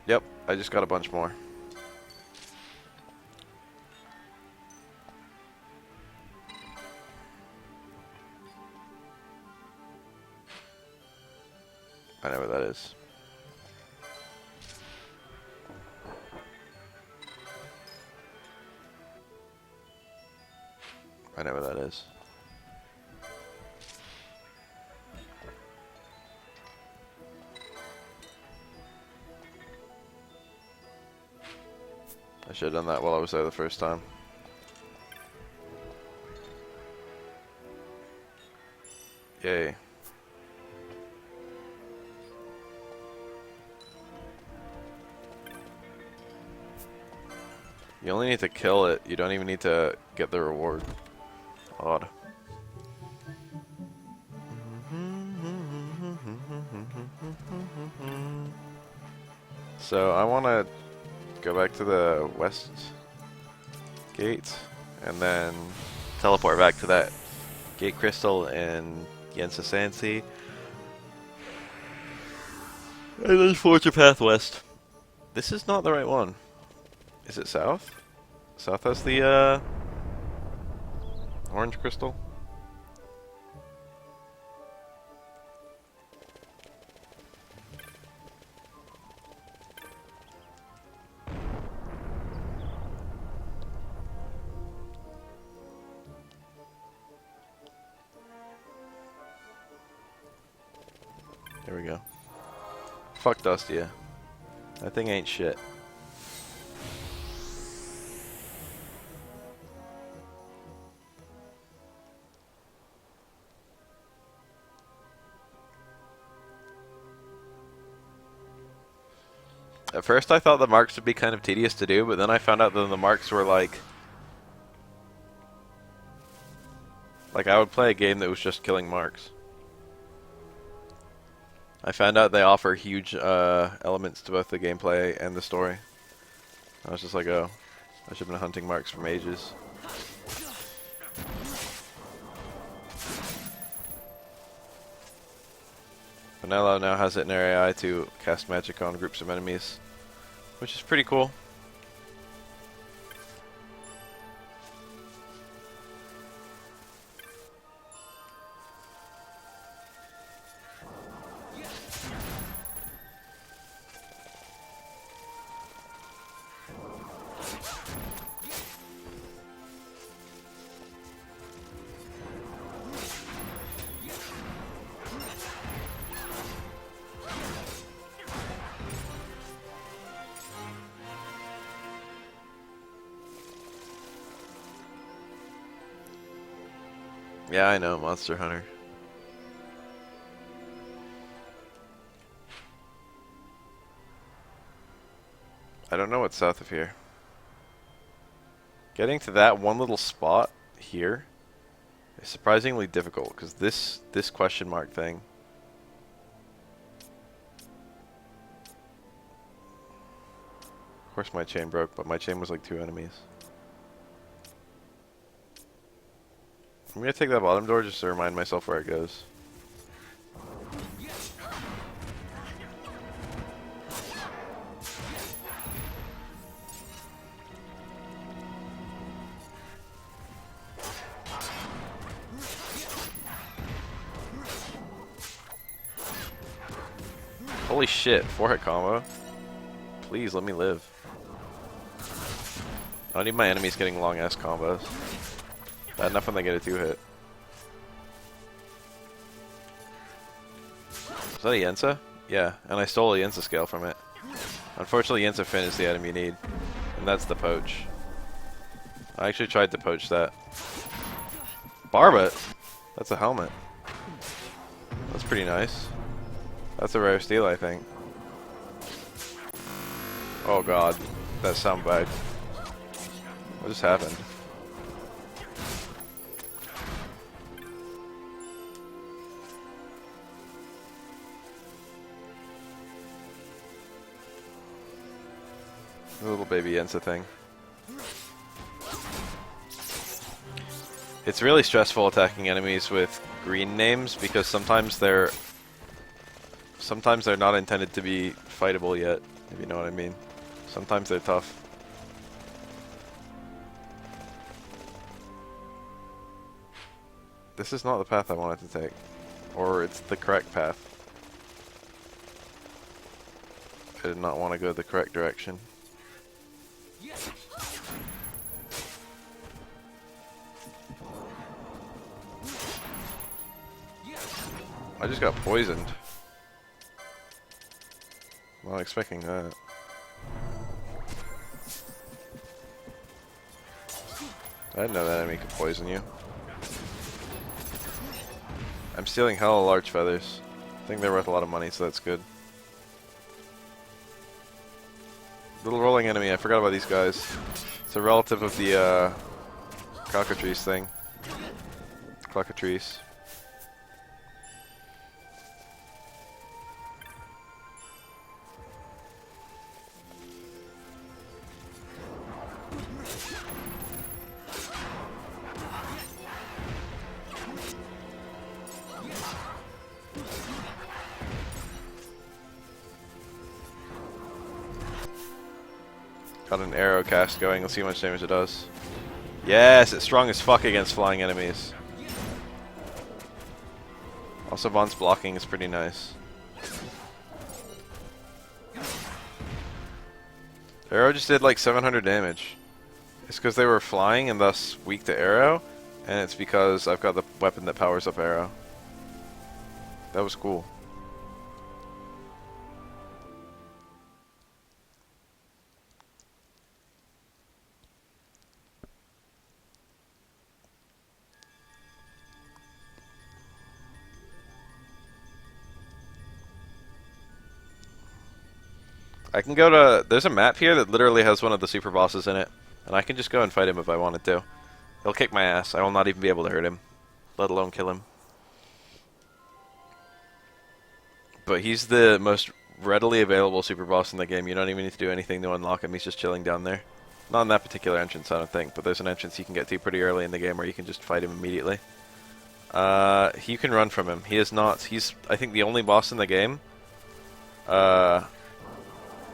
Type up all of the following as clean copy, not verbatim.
Yep, I just got a bunch more. I know where that is. I know where that is. I should have done that while I was there the first time. Yay. You only need to kill it, you don't even need to get the reward. Odd. So I want to go back to the west gate and then teleport back to that gate crystal in IZJS and then forge a path west. This is not the right one. Is it south? South has the orange crystal. There we go. Fuck Dustia. That thing ain't shit. At first I thought the marks would be kind of tedious to do, but then I found out that the marks were like I would play a game that was just killing marks. I found out they offer huge elements to both the gameplay and the story. I was just like, oh, I should have been hunting marks for ages. Vanilla now has it in their AI to cast magic on groups of enemies, which is pretty cool. Yeah, I know, Monster Hunter. I don't know what's south of here. Getting to that one little spot here is surprisingly difficult, because this question mark thing. Of course my chain broke, but my chain was like 2 enemies. I'm gonna take that bottom door just to remind myself where it goes. Holy shit, 4-hit combo. Please let me live. I don't need my enemies getting long ass combos. Bad enough when they get a 2-hit. Is that a Yensa? Yeah, and I stole a Yensa scale from it. Unfortunately, Yensa Fin is the item you need, and that's the poach. I actually tried to poach that. Barbet? That's a helmet. That's pretty nice. That's a rare steal, I think. Oh god, that sound bad. What just happened? The little baby Yensa thing. It's really stressful attacking enemies with green names because sometimes they're not intended to be fightable yet, if you know what I mean. Sometimes they're tough. This is not the path I wanted to take. Or it's the correct path. I did not want to go the correct direction. I just got poisoned. Not expecting that. I didn't know that enemy could poison you. I'm stealing hella large feathers. I think they're worth a lot of money, so that's good. Little rolling enemy, I forgot about these guys. It's a relative of the cockatrice thing. Cockatrice. Got an arrow cast going, let's see how much damage it does. Yes, it's strong as fuck against flying enemies. Also, Vaughn's blocking is pretty nice. Arrow just did like 700 damage. It's because they were flying and thus weak to arrow, and it's because I've got the weapon that powers up arrow. That was cool. I can go to... There's a map here that literally has one of the super bosses in it. And I can just go and fight him if I wanted to. He'll kick my ass. I will not even be able to hurt him. Let alone kill him. But he's the most readily available super boss in the game. You don't even need to do anything to unlock him. He's just chilling down there. Not in that particular entrance, I don't think. But there's an entrance you can get to pretty early in the game where you can just fight him immediately. You can run from him. He is not... He's, I think, the only boss in the game.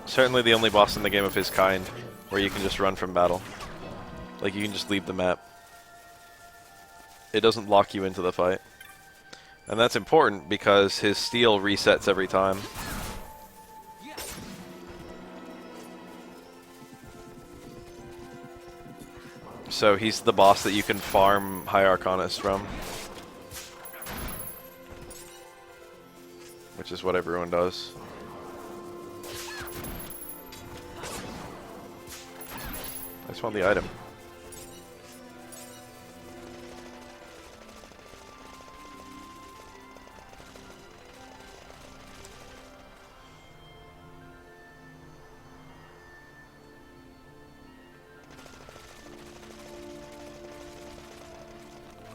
Certainly the only boss in the game of his kind where you can just run from battle. Like, you can just leave the map. It doesn't lock you into the fight. And that's important because his steel resets every time. So he's the boss that you can farm High Arcanist from. Which is what everyone does. I just want the item.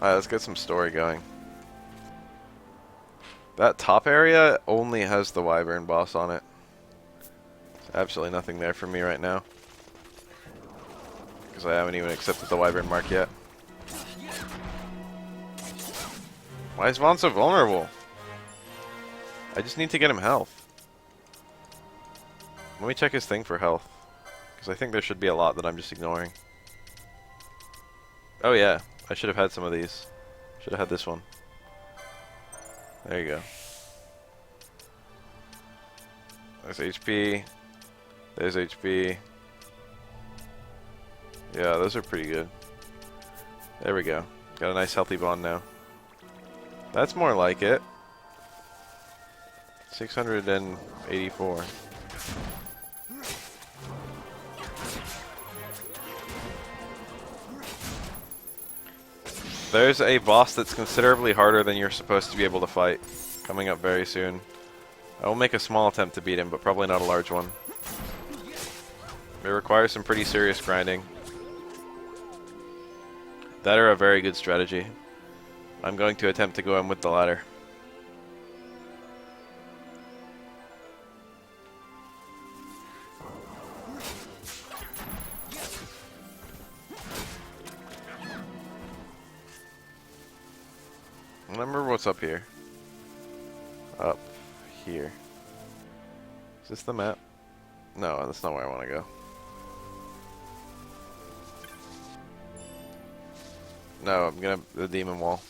Alright, let's get some story going. That top area only has the Wyvern boss on it. There's absolutely nothing there for me right now. Because I haven't even accepted the Wyvern mark yet. Why is Vaughn so vulnerable? I just need to get him health. Let me check his thing for health. Because I think there should be a lot that I'm just ignoring. Oh yeah, I should have had some of these. Should have had this one. There you go. There's HP. There's HP. Yeah, those are pretty good. There we go. Got a nice healthy bond now. That's more like it. 684. There's a boss that's considerably harder than you're supposed to be able to fight, coming up very soon. I will make a small attempt to beat him, but probably not a large one. It requires some pretty serious grinding. That are a very good strategy. I'm going to attempt to go in with the ladder. Remember what's up here. Up here. Is this the map? No, that's not where I want to go. No, I'm gonna the demon wall.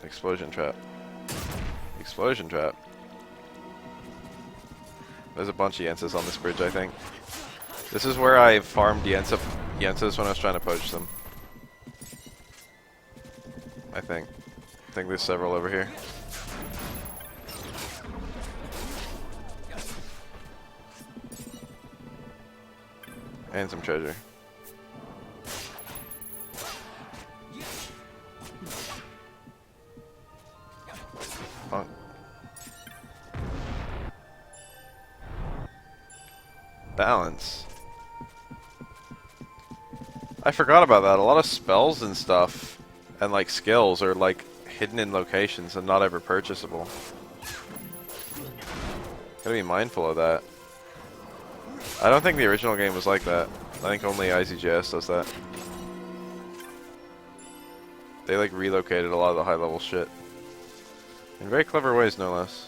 Explosion trap. Explosion trap. There's a bunch of Yenses on this bridge, I think. This is where I farmed Yenses when I was trying to poach them. I think. I think there's several over here. And some treasure. Fun. Balance. I forgot about that. A lot of spells and stuff and like skills are like hidden in locations and not ever purchasable. Gotta be mindful of that. I don't think the original game was like that. I think only IZJS does that. They like relocated a lot of the high level shit. In very clever ways, no less.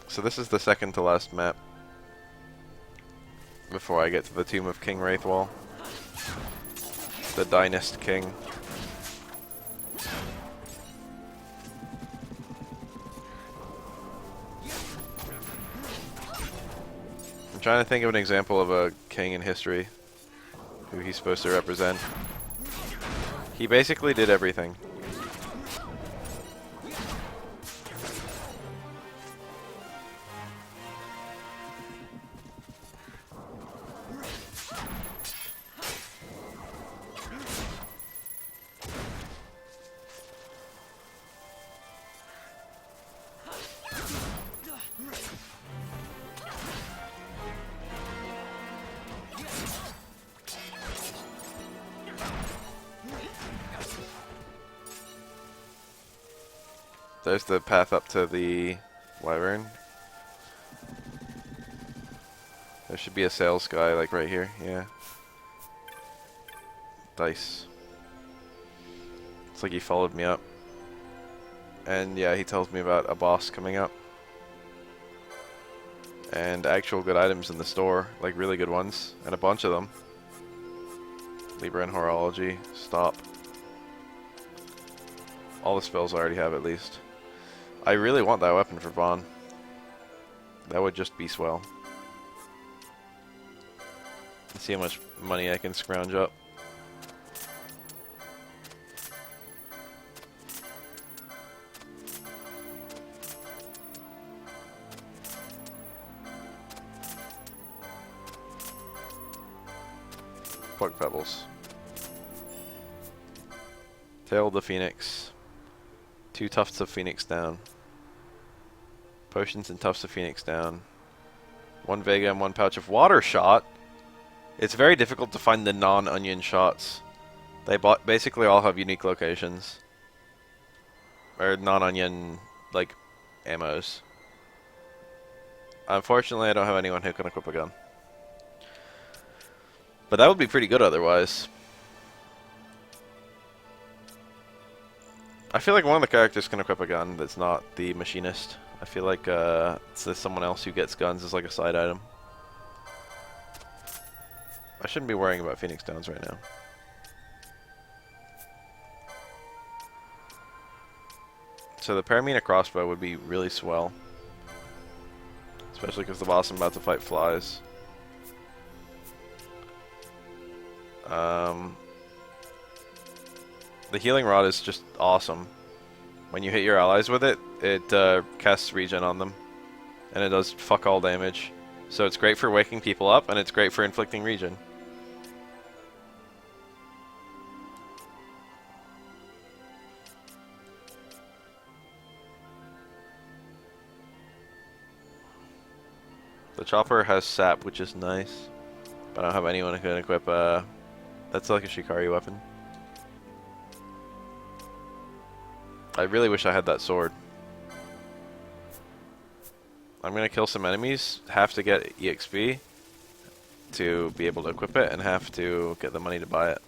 So this is the second to last map. Before I get to the Tomb of King Wraithwall. The Dynast King. I'm trying to think of an example of a king in history who he's supposed to represent. He basically did everything. There's the path up to the wyvern. There should be a sales guy like right here, yeah. Dice. It's like he followed me up. And yeah, he tells me about a boss coming up. And actual good items in the store, like really good ones, and a bunch of them. Libra and Horology, stop. All the spells I already have at least. I really want that weapon for Vaughn. That would just be swell. Let's see how much money I can scrounge up. Plug pebbles. Tail of the Phoenix. 2 tufts of Phoenix down. Potions and tufts of Phoenix down. 1 Vega and 1 pouch of water shot. It's very difficult to find the non-onion shots. They basically all have unique locations. Or non-onion, like, ammos. Unfortunately, I don't have anyone who can equip a gun. But that would be pretty good otherwise. I feel like one of the characters can equip a gun that's not the machinist. I feel like it's someone else who gets guns as like a side item. I shouldn't be worrying about Phoenix Downs right now. So the Paramina crossbow would be really swell. Especially because the boss I'm about to fight flies. The healing rod is just awesome. When you hit your allies with it, it casts regen on them. And it does fuck all damage. So it's great for waking people up, and it's great for inflicting regen. The chopper has sap, which is nice. But I don't have anyone who can equip that's like a Shikari weapon. I really wish I had that sword. I'm gonna kill some enemies, have to get EXP, to be able to equip it and have to get the money to buy it.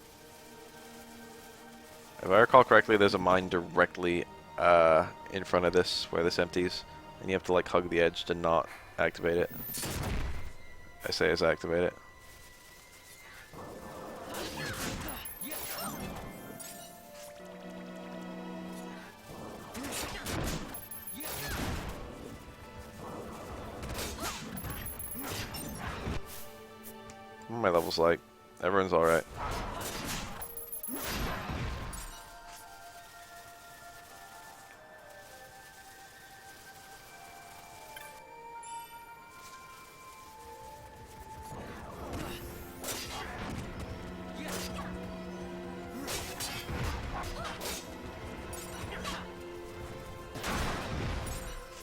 If I recall correctly, there's a mine directly in front of this where this empties, and you have to like hug the edge to not activate it. I say as activate it. What are my levels like? Everyone's alright.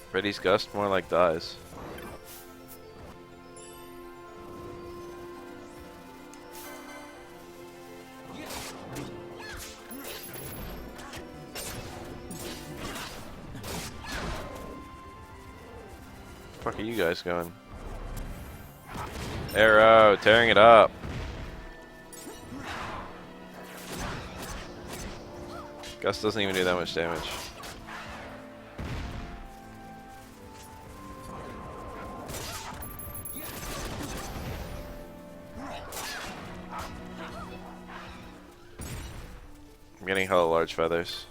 Freddy's Gust, more like dies. Where the fuck are you guys going? Arrow, tearing it up. Gust doesn't even do that much damage. I'm getting hella large feathers.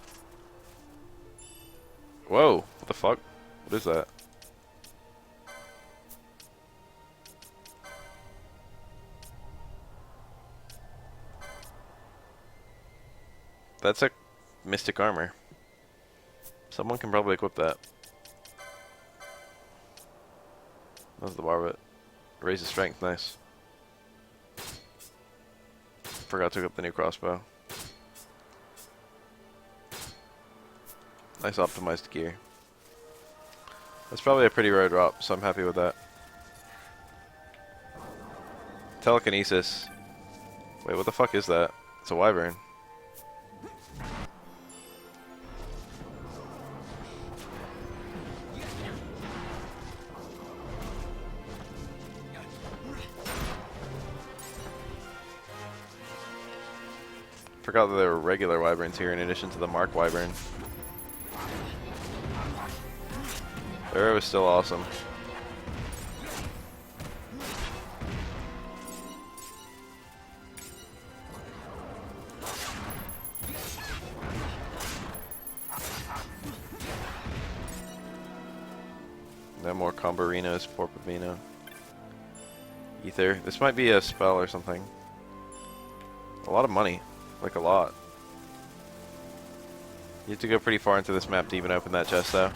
Whoa, what the fuck? What is that? That's a mystic armor. Someone can probably equip that. That's the bar of it. Raises strength, nice. Forgot to equip the new crossbow. Nice optimized gear. That's probably a pretty rare drop, so I'm happy with that. Telekinesis. Wait, what the fuck is that? It's a wyvern. Forgot that there were regular wyverns here in addition to the Mark wyvern. The arrow is still awesome. No more Combarinos, Porpavino. Ether. This might be a spell or something. A lot of money. Like a lot. You have to go pretty far into this map to even open that chest though.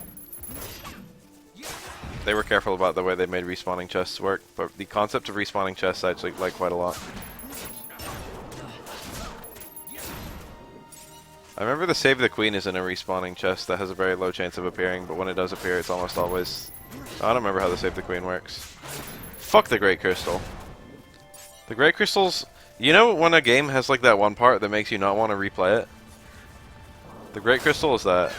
They were careful about the way they made respawning chests work, but the concept of respawning chests I actually like quite a lot. I remember the Save the Queen is in a respawning chest that has a very low chance of appearing, but when it does appear it's almost always... I don't remember how the Save the Queen works. Fuck the Great Crystal. The Great Crystals... You know when a game has like that one part that makes you not want to replay it? The Great Crystal is that.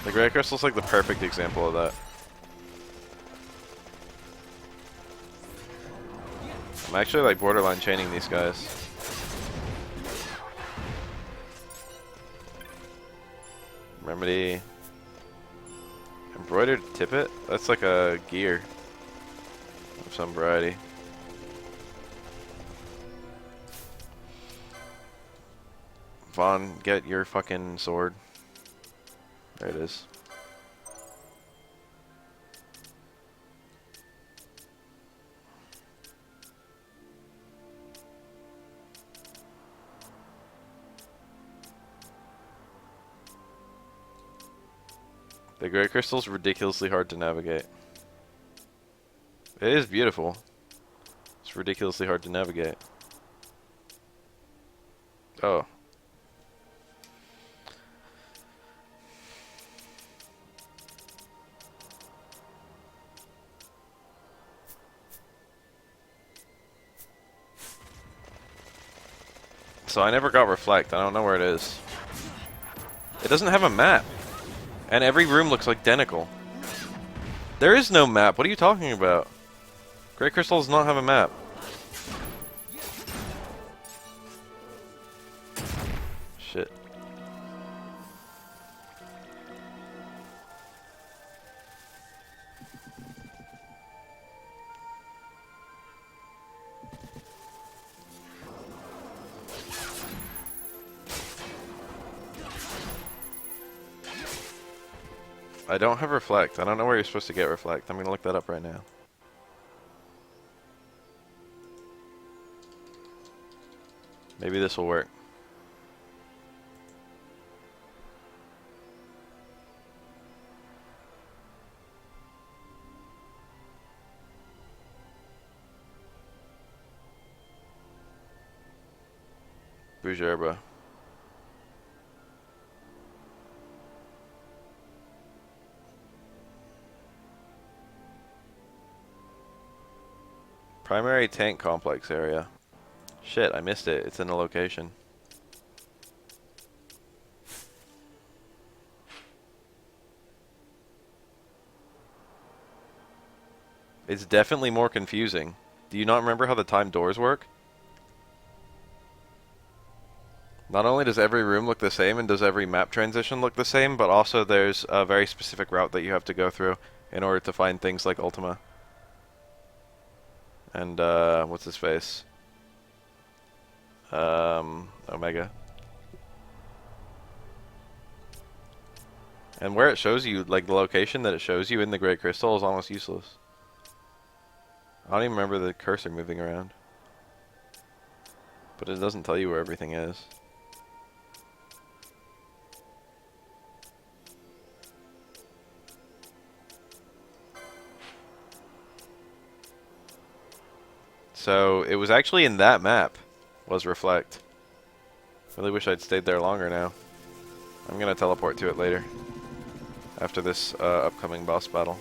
The Great Crystal is like the perfect example of that. I'm actually like borderline chaining these guys. Remedy. Embroidered tippet? That's like a gear of some variety. Vaughn, get your fucking sword. There it is. The Great Crystal's ridiculously hard to navigate. It is beautiful. It's ridiculously hard to navigate. Oh. So I never got Reflect. I don't know where it is. It doesn't have a map. And every room looks identical. There is no map. What are you talking about? Great Crystal does not have a map. Shit. I don't have Reflect. I don't know where you're supposed to get Reflect. I'm gonna look that up right now. Maybe this will work. Bujerba. Primary tank complex area. Shit, I missed it. It's in a location. It's definitely more confusing. Do you not remember how the time doors work? Not only does every room look the same and does every map transition look the same, but also there's a very specific route that you have to go through in order to find things like Ultima. And, what's his face? Omega. And where it shows you, like the location that it shows you in the Great Crystal is almost useless. I don't even remember the cursor moving around. But it doesn't tell you where everything is. So, it was actually in that map, was Reflect. Really wish I'd stayed there longer now. I'm gonna teleport to it later. After this upcoming boss battle.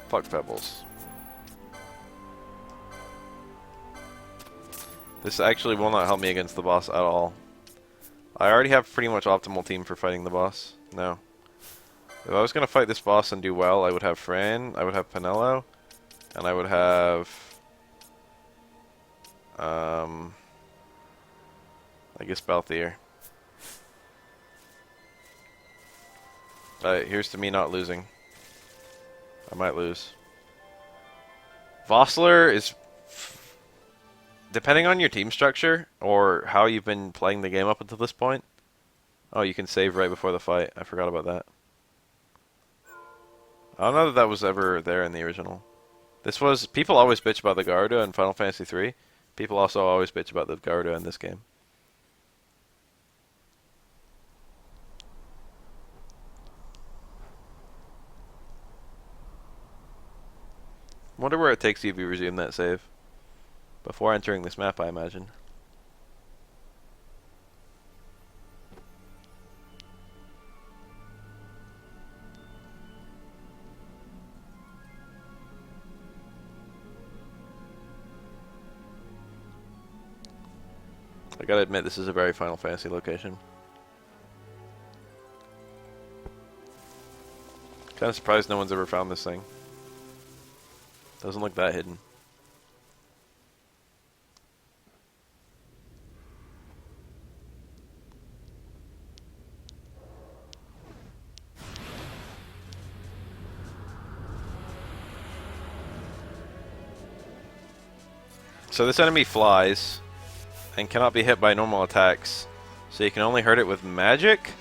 Fuck Pebbles. This actually will not help me against the boss at all. I already have pretty much optimal team for fighting the boss. No. If I was going to fight this boss and do well, I would have Fran, I would have Penelo, and I would have... I guess Balthier. Here's to me not losing. I might lose. Vossler is... Depending on your team structure, or how you've been playing the game up until this point... Oh, you can save right before the fight. I forgot about that. I don't know that that was ever there in the original. This was... People always bitch about the Garuda in Final Fantasy III. People also always bitch about the Garuda in this game. Wonder where it takes you if you resume that save. Before entering this map, I imagine. I gotta admit, this is a very Final Fantasy location. Kinda surprised no one's ever found this thing. Doesn't look that hidden. So this enemy flies and cannot be hit by normal attacks. So you can only hurt it with magic.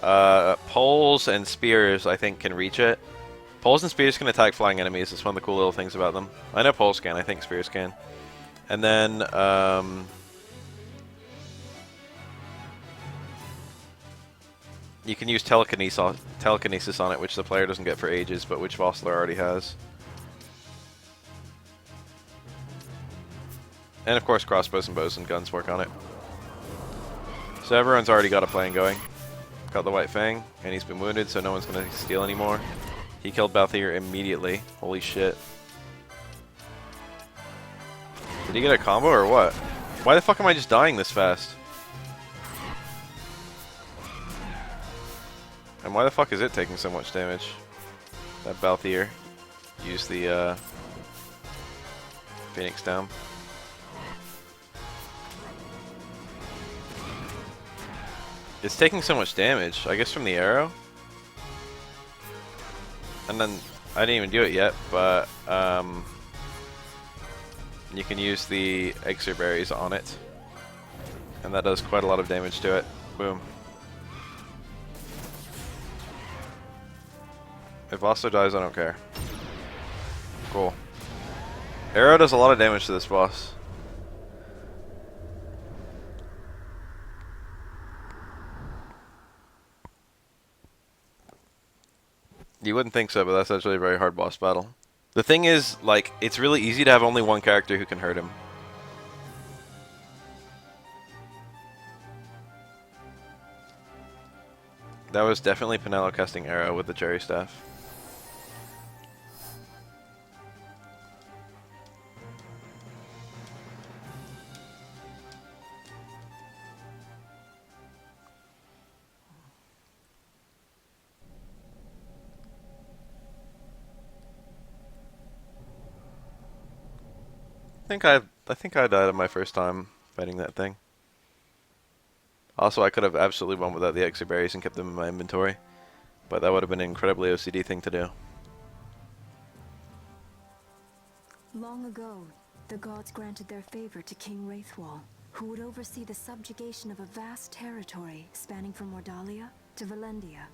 Poles and spears, I think, can reach it. Poles and spears can attack flying enemies. It's one of the cool little things about them. I know poles can. I think spears can. And then, you can use telekinesis on it, which the player doesn't get for ages, but which Vossler already has. And of course crossbows and bows and guns work on it. So everyone's already got a plan going. Got the White Fang, and he's been wounded, so no one's going to steal anymore. He killed Bafael immediately. Holy shit. Did he get a combo or what? Why the fuck am I just dying this fast? And why the fuck is it taking so much damage? That Balthier used the Phoenix down. It's taking so much damage, I guess from the arrow. And then, I didn't even do it yet, but you can use the XII berries on it. And that does quite a lot of damage to it. Boom. If Vasto dies, I don't care. Cool. Arrow does a lot of damage to this boss. You wouldn't think so, but that's actually a very hard boss battle. The thing is, like, it's really easy to have only one character who can hurt him. That was definitely Pinello casting arrow with the cherry staff. I think I died on my first time fighting that thing. Also, I could have absolutely won without the XII berries and kept them in my inventory, but that would have been an incredibly OCD thing to do. Long ago, the gods granted their favor to King Wraithwall, who would oversee the subjugation of a vast territory spanning from Mordalia to Valendia.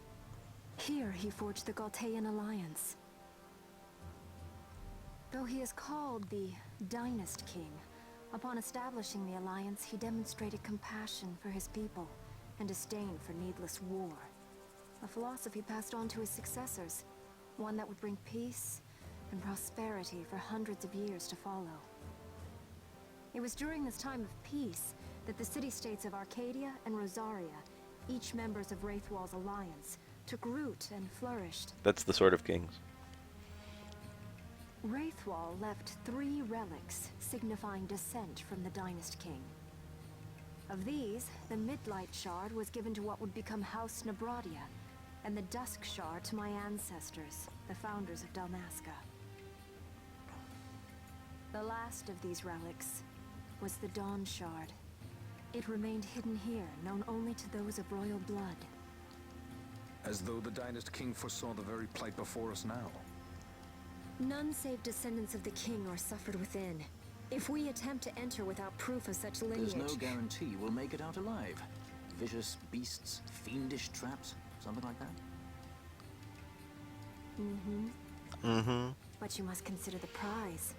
Here he forged the Galtean alliance. Though he is called the Dynast King, upon establishing the alliance, he demonstrated compassion for his people and disdain for needless war. A philosophy passed on to his successors, one that would bring peace and prosperity for hundreds of years to follow. It was during this time of peace that the city-states of Arcadia and Rosaria, each members of Wraithwall's alliance, took root and flourished. That's the Sword of Kings. Wraithwall left 3 relics signifying descent from the Dynast King. Of these, the Midlight Shard was given to what would become House Nabradia, and the Dusk Shard to my ancestors, the founders of Dalmasca. The last of these relics was the Dawn Shard. It remained hidden here, known only to those of royal blood. As though the Dynast King foresaw the very plight before us now. None save descendants of the king are suffered within. If we attempt to enter without proof of such lineage... There's no guarantee we'll make it out alive. Vicious beasts, fiendish traps, something like that. But you must consider the prize.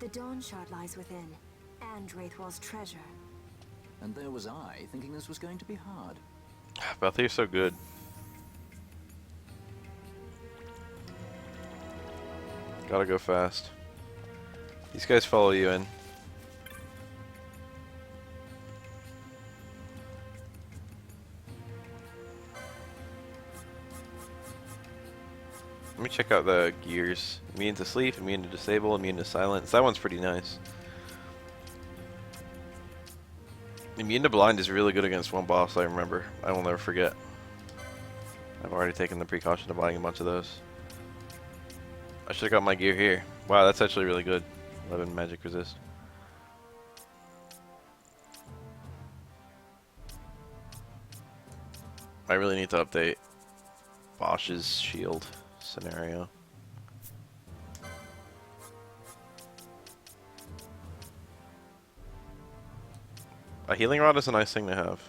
The Dawn Shard lies within, and Wraithwall's treasure. And there was I, thinking this was going to be hard. Balthier's so good. Gotta go fast. These guys follow you in. Let me check out the gears. Immune to sleep, immune to disable, immune to silence. That one's pretty nice. Immune to blind is really good against one boss, I remember. I will never forget. I've already taken the precaution of buying a bunch of those. I should have got my gear here. Wow, that's actually really good. 11 magic resist. I really need to update Bosch's shield scenario. A healing rod is a nice thing to have.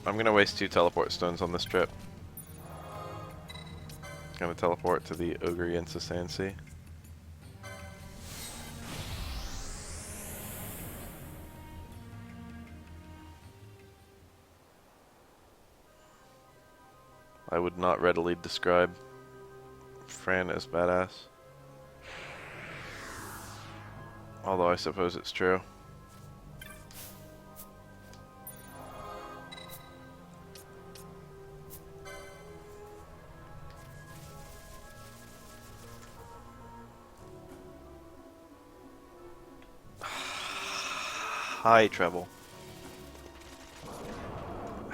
I'm gonna waste 2 teleport stones on this trip. Gonna teleport to the Ogre Insistancy. I would not readily describe Fran as badass. Although I suppose it's true. Hi, Treble.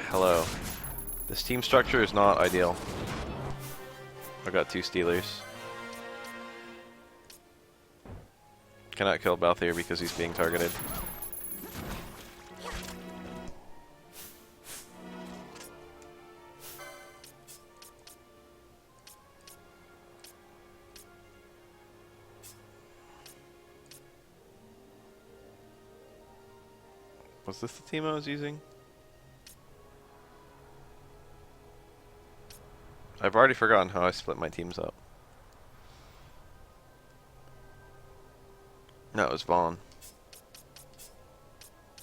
Hello. This team structure is not ideal. I got 2 Steelers. Cannot kill Bafael because he's being targeted. Was this the team I was using? I've already forgotten how I split my teams up. No, it was Vaughn.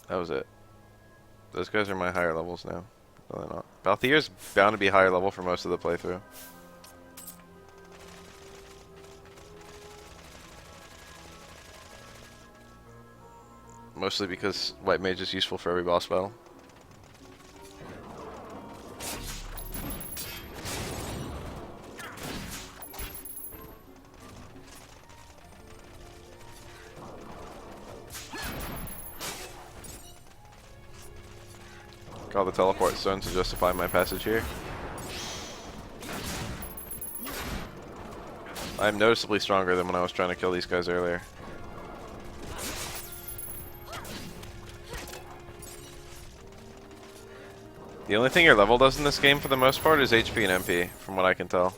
That was it. Those guys are my higher levels now. No, they're not. Balthier's bound to be higher level for most of the playthrough. Mostly because White Mage is useful for every boss battle. All the teleport stones to justify my passage here. I'm noticeably stronger than when I was trying to kill these guys earlier. The only thing your level does in this game for the most part is HP and MP, from what I can tell.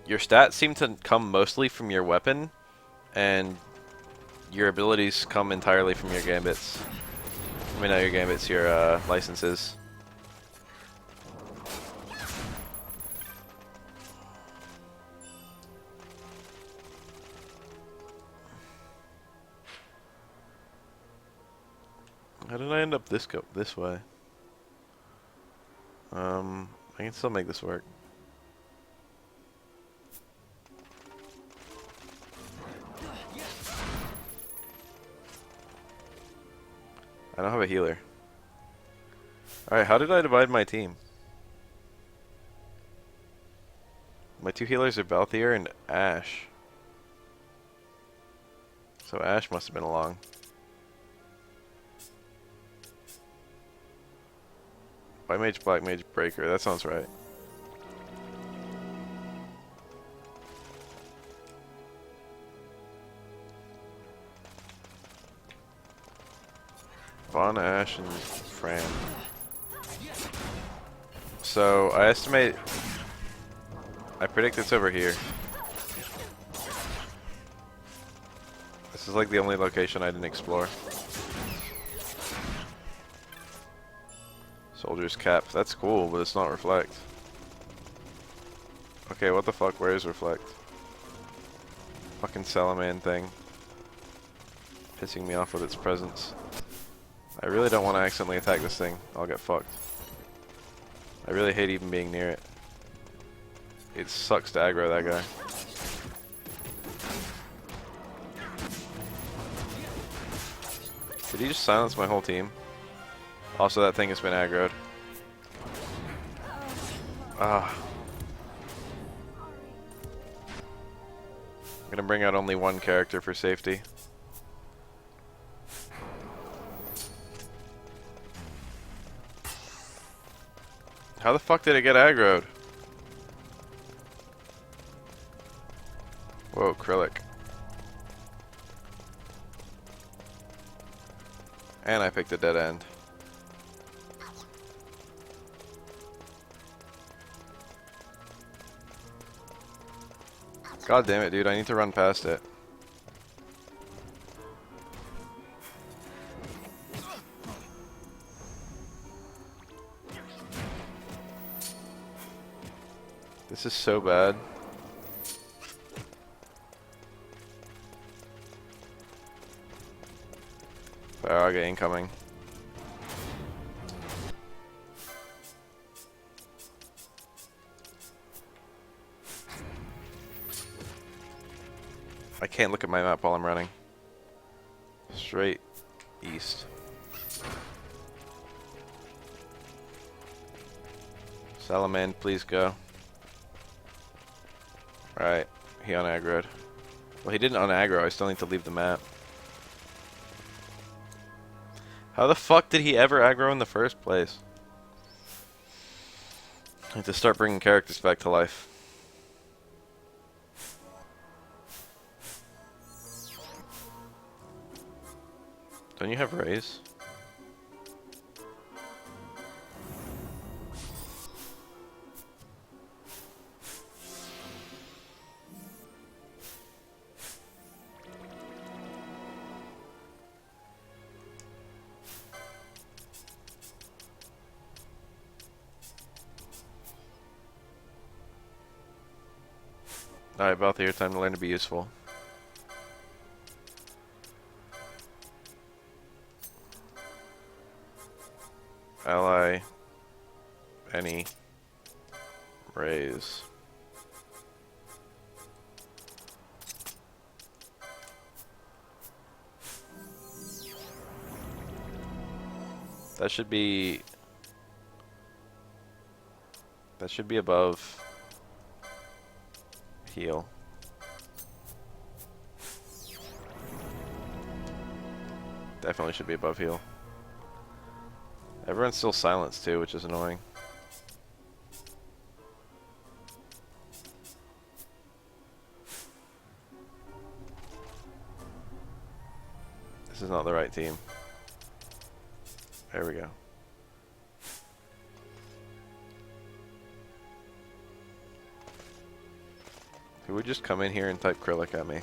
Your stats seem to come mostly from your weapon, and your abilities come entirely from your gambits. I mean, not your gambits, your licenses. How did I end up this way? I can still make this work. I don't have a healer. Alright, how did I divide my team? My 2 healers are Balthier and Ash. So Ash must have been along. White Mage, Black Mage, Breaker. That sounds right. Vaughn, Ash, and Fran. So I estimate. I predict it's over here. This is like the only location I didn't explore. Soldier's cap. That's cool, but it's not reflect. Okay, what the fuck? Where is reflect? Fucking Salaman thing. Pissing me off with its presence. I really don't want to accidentally attack this thing. I'll get fucked. I really hate even being near it. It sucks to aggro that guy. Did he just silence my whole team? Also, that thing has been aggroed. Ah. I'm gonna bring out only one character for safety. How the fuck did it get aggroed? Whoa, Krillic. And I picked a dead end. God damn it, dude, I need to run past it. This is so bad. Faraga incoming. I can't look at my map while I'm running. Straight east. Salamand, please go. Alright, he unaggroed. Well, he didn't unaggro, I still need to leave the map. How the fuck did he ever aggro in the first place? I need to start bringing characters back to life. Don't you have raise? Alright, Bafael, time to learn to be useful. Ally, any, raise. That should be above heal. Definitely should be above heal. Everyone's still silenced too, which is annoying. This is not the right team. There we go. Who would just come in here and type Krillic at me?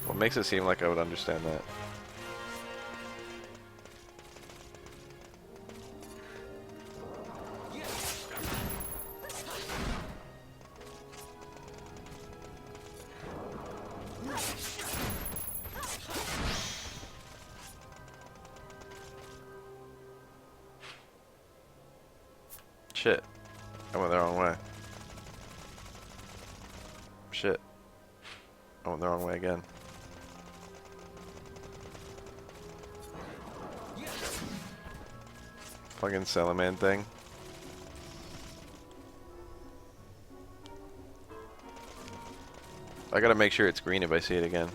What makes it seem like I would understand that? Shit. I went the wrong way. Shit. I went the wrong way again. Fucking Salamand thing. I gotta make sure it's green if I see it again.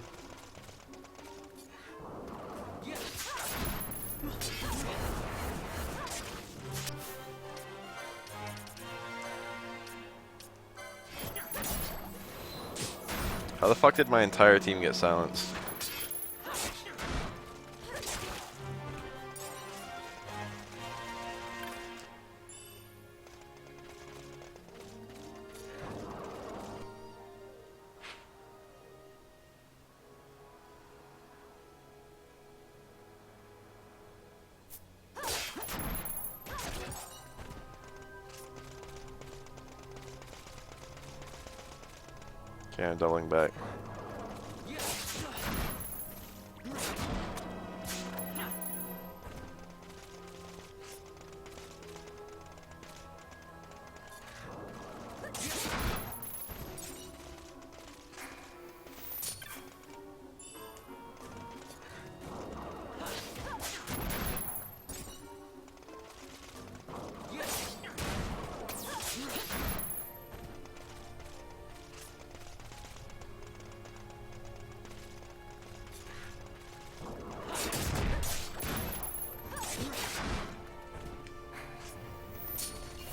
How the fuck did my entire team get silenced? Okay, I'm doubling back.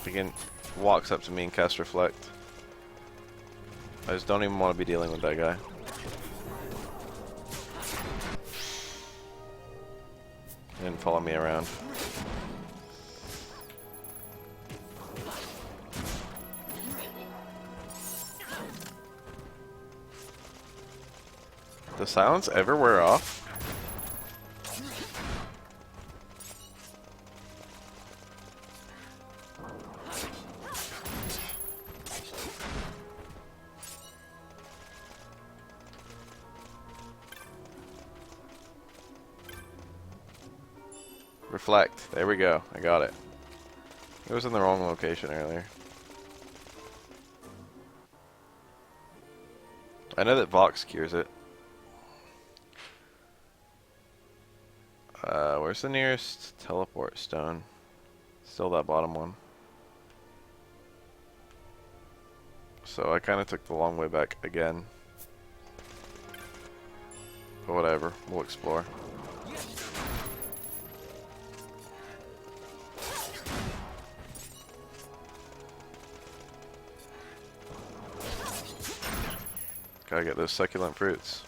Again, walks up to me and casts Reflect. I just don't even want to be dealing with that guy. And follow me around. Does silence ever wear off? Deflect. There we go. I got it. It was in the wrong location earlier. I know that Vox cures it. Where's the nearest teleport stone? Still that bottom one. So I kind of took the long way back again. But whatever, we'll explore. Gotta get those succulent fruits.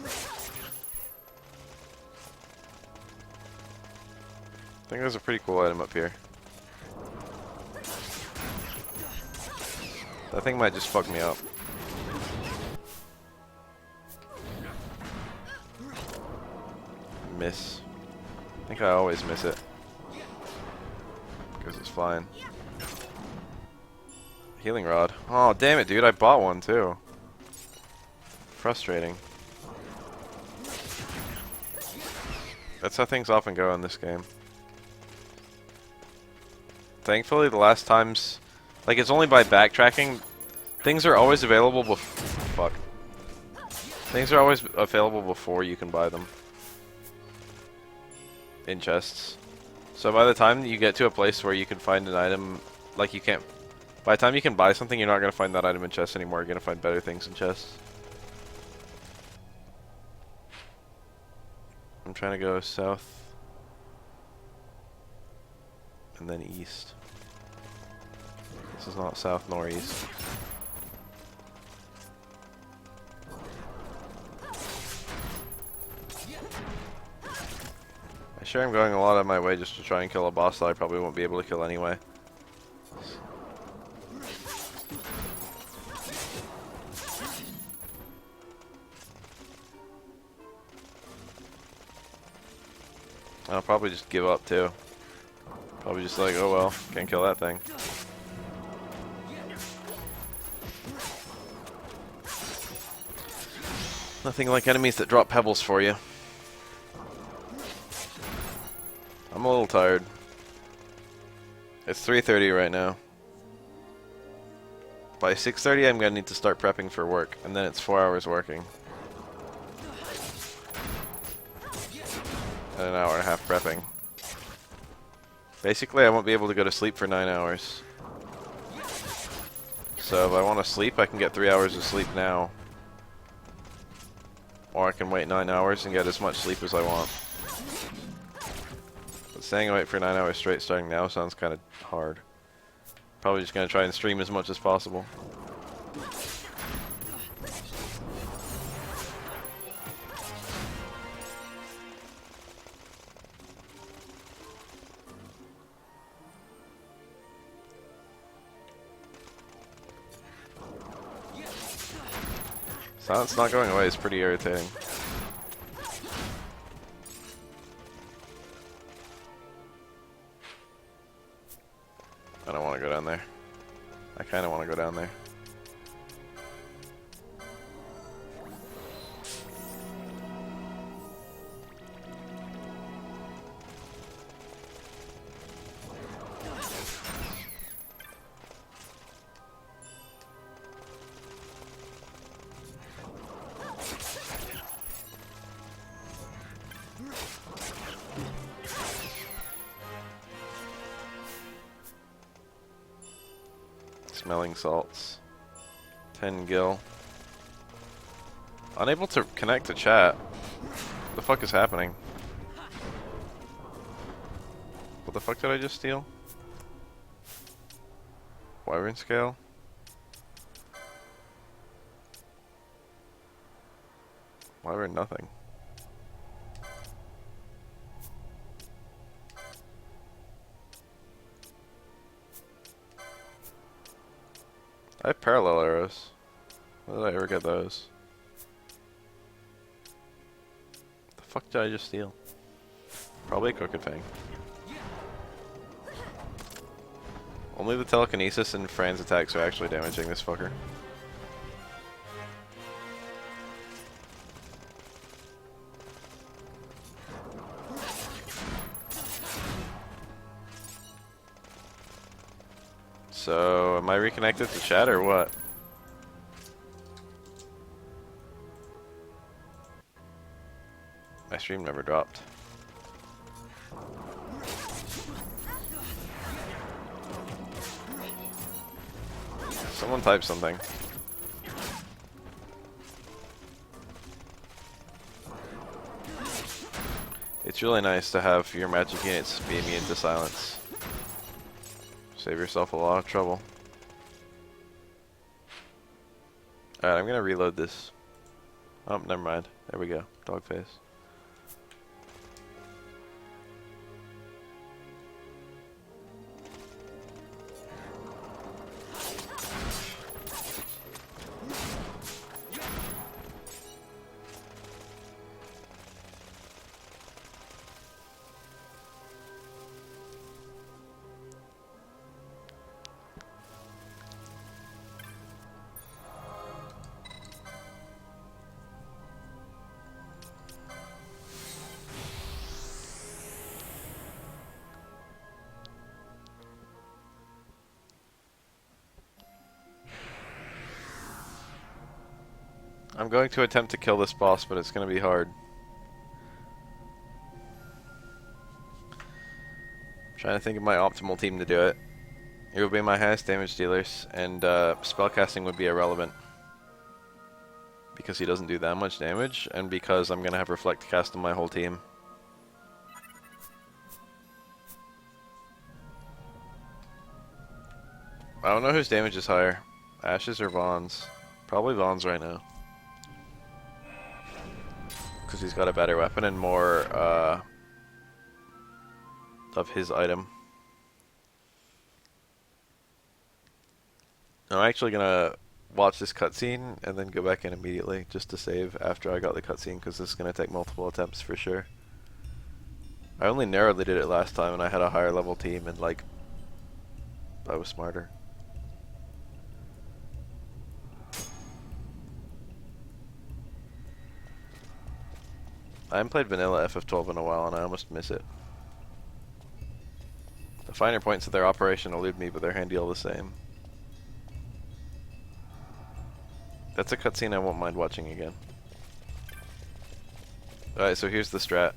I think there's a pretty cool item up here. That thing might just fuck me up. Miss. I think I always miss it. Because it's flying. Healing rod. Oh, damn it, dude. I bought one, too. Frustrating. That's how things often go in this game. Thankfully, the last times... Like, it's only by backtracking. Things are always available fuck. Things are always available before you can buy them. In chests. So by the time you get to a place where you can find an item... Like, you can't... By the time you can buy something, you're not going to find that item in chests anymore. You're going to find better things in chests. I'm trying to go south. And then east. This is not south nor east. I sure am going a lot of my way just to try and kill a boss that I probably won't be able to kill anyway. I'll probably just give up too. Probably just like, oh well, can't kill that thing. Nothing like enemies that drop pebbles for you. I'm a little tired. It's 3:30 right now. By 6:30 I'm gonna need to start prepping for work, and then it's 4 hours working. And an hour and a half prepping. Basically, I won't be able to go to sleep for 9 hours. So if I want to sleep, I can get 3 hours of sleep now. Or I can wait 9 hours and get as much sleep as I want. But staying awake for 9 hours straight starting now sounds kind of hard. Probably just going to try and stream as much as possible. Silence not going away is pretty irritating. I don't want to go down there. I kind of want to go down there. Smelling salts. 10 gil. Unable to connect to chat. What the fuck is happening? What the fuck did I just steal? Wyvern scale? Wyvern nothing. I have parallel arrows. When did I ever get those? The fuck did I just steal? Probably a Crooked Fang. Only the telekinesis and Fran's attacks are actually damaging this fucker. So, am I reconnected to chat or what? My stream never dropped. Someone type something. It's really nice to have your magic units be immune to silence. Save yourself a lot of trouble. Alright, I'm gonna reload this. Oh, never mind. There we go. Dog face. I'm going to attempt to kill this boss, but it's going to be hard. I'm trying to think of my optimal team to do it. It would be my highest damage dealers, and spellcasting would be irrelevant. Because he doesn't do that much damage, and because I'm going to have Reflect cast on my whole team. I don't know whose damage is higher. Ash's or Vaughn's. Probably Vaughn's right now. Because he's got a better weapon and more of his item. I'm actually gonna watch this cutscene and then go back in immediately just to save after I got the cutscene, because this is gonna take multiple attempts for sure. I only narrowly did it last time and I had a higher level team and like I was smarter. I haven't played vanilla FF12 in a while and I almost miss it. The finer points of their operation elude me, but they're handy all the same. That's a cutscene I won't mind watching again. Alright, so here's the strat.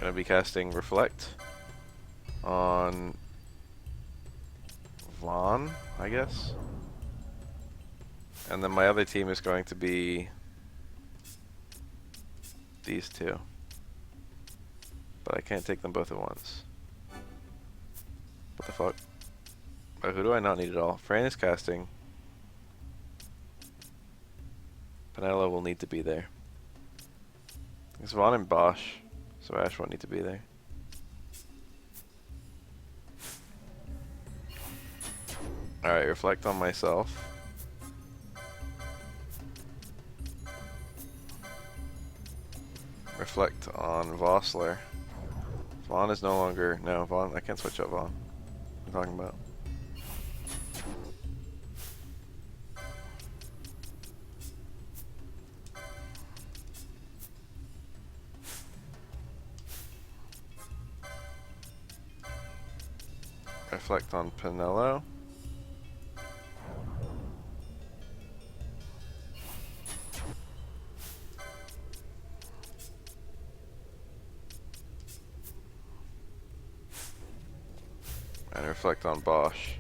Gonna be casting Reflect on Vaughn, I guess. And then my other team is going to be these two. But I can't take them both at once. What the fuck? Who do I not need at all? Fran is casting. Penelo will need to be there. It's Vaughn and Bosch, so Ash won't need to be there. Alright, Reflect on myself. Reflect on Vossler. Vaughn is no longer... No, Vaughn... I can't switch up Vaughn. What are you talking about? Reflect on Penelo. And Reflect on Bosch.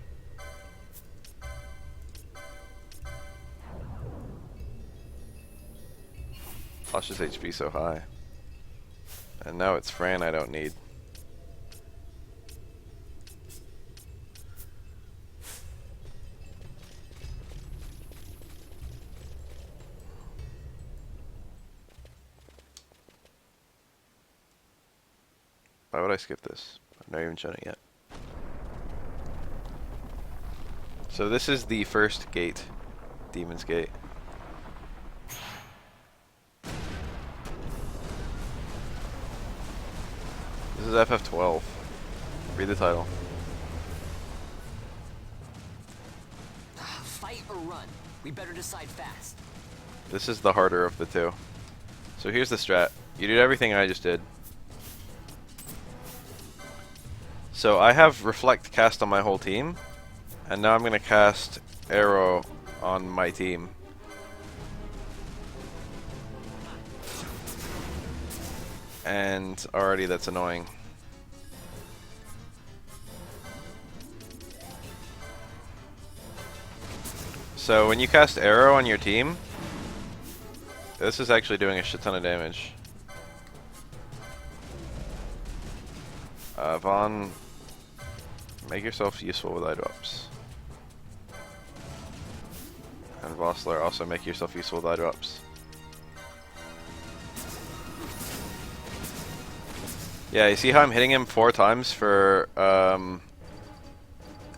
Bosch's HP so high. And now it's Fran I don't need. Why would I skip this? I've not even shown it yet. So this is the first gate. Demon's Gate. This is FF12. Read the title. Fight or run? We better decide fast. This is the harder of the two. So here's the strat. You did everything I just did. So I have Reflect cast on my whole team, and now I'm going to cast Arrow on my team. And already that's annoying. So when you cast Arrow on your team, this is actually doing a shit ton of damage. Vaughn, make yourself useful with eye drops. And Vossler, also make yourself useful with eye drops. Yeah, you see how I'm hitting him 4 times for,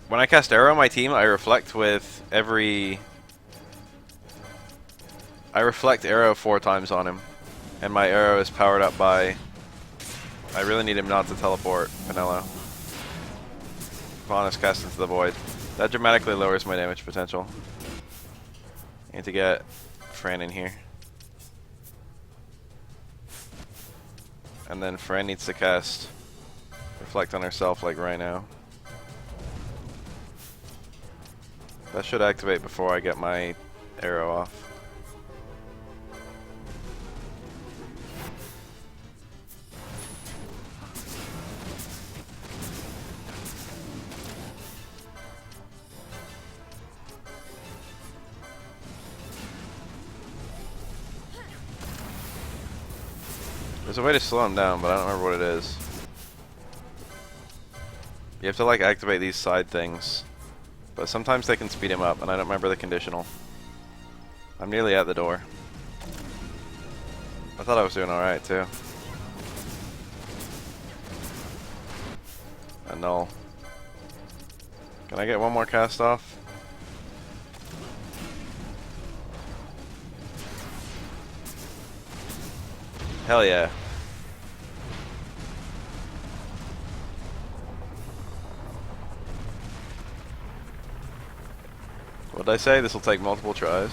when I cast Arrow on my team, I reflect with every... I reflect Arrow 4 times on him. And my Arrow is powered up by... I really need him not to teleport, Vanilla. Vaughn is cast into the void. That dramatically lowers my damage potential. I need to get Fran in here. And then Fran needs to cast Reflect on herself like right now. That should activate before I get my Arrow off. There's a way to slow him down, but I don't remember what it is. You have to like activate these side things, but sometimes they can speed him up, and I don't remember the conditional. I'm nearly at the door. I thought I was doing alright too. A null. Can I get one more cast off? Hell yeah. What did I say? This will take multiple tries.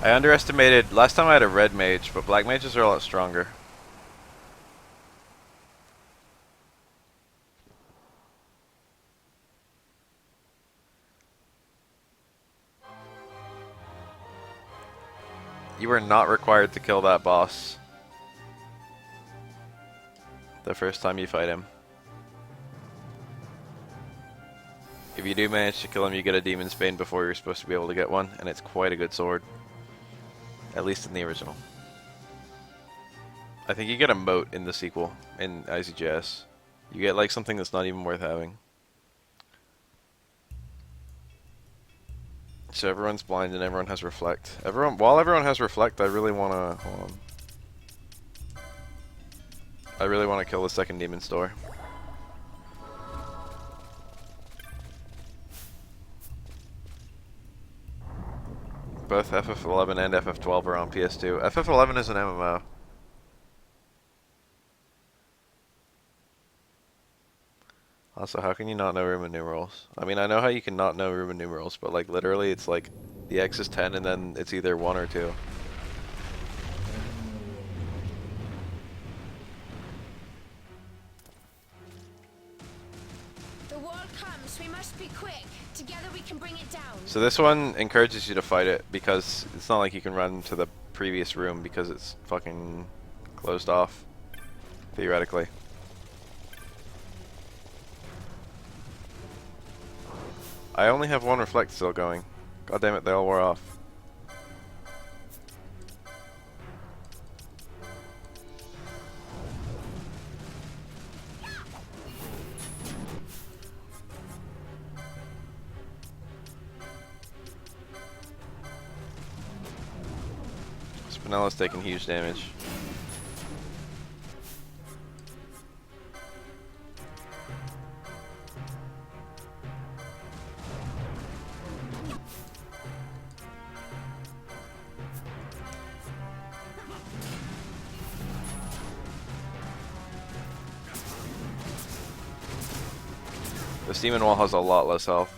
I underestimated... Last time I had a red mage, but black mages are a lot stronger. You are not required to kill that boss the first time you fight him. If you do manage to kill him, you get a Demon's Bane before you're supposed to be able to get one, and it's quite a good sword. At least in the original. I think you get a moat in the sequel, in IZJS. You get like something that's not even worth having. So everyone's blind and everyone has Reflect. While everyone has Reflect, I really wanna... Hold on. I really wanna kill the second Demon's Door. Both FF11 and FF12 are on PS2. FF11 is an MMO. Also, how can you not know Roman numerals? I mean, I know how you can not know Roman numerals, but like literally it's like the X is 10 and then it's either 1 or 2. The wall comes, we must be quick. Together we can bring it down. So this one encourages you to fight it because it's not like you can run to the previous room because it's fucking closed off, theoretically. I only have one Reflect still going. God damn it, they all wore off. Spinella's taking huge damage. This demon wall has a lot less health.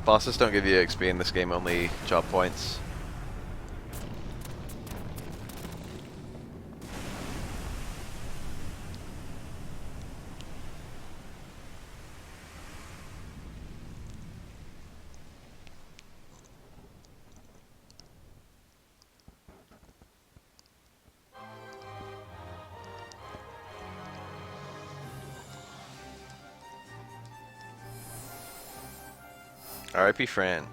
Bosses don't give you XP in this game, only job points. R.I.P. Fran.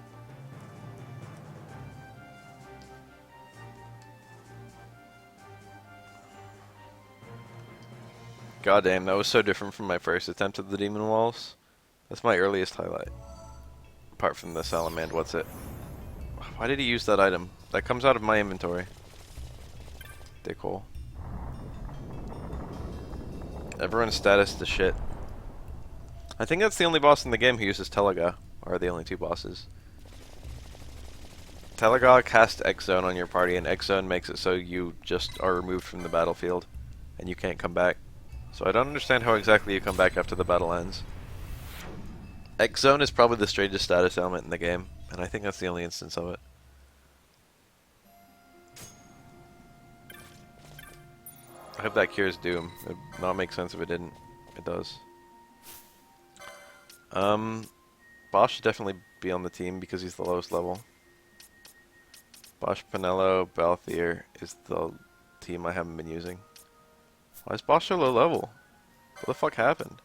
Goddamn, that was so different from my first attempt at the Demon Walls. That's my earliest highlight. Apart from the Salamander, what's it? Why did he use that item? That comes out of my inventory. Dickhole. Everyone's status to shit. I think that's the only boss in the game who uses Telaga. Or the only two bosses. Telaga casts X-Zone on your party, and X-Zone makes it so you just are removed from the battlefield. And you can't come back. So I don't understand how exactly you come back after the battle ends. X-Zone is probably the strangest status element in the game. And I think that's the only instance of it. I hope that cures Doom. It would not make sense if it didn't. It does. Bosch should definitely be on the team because he's the lowest level. Bosch, Pinello, Balthier is the team I haven't been using. Why is Bosch so low level? What the fuck happened?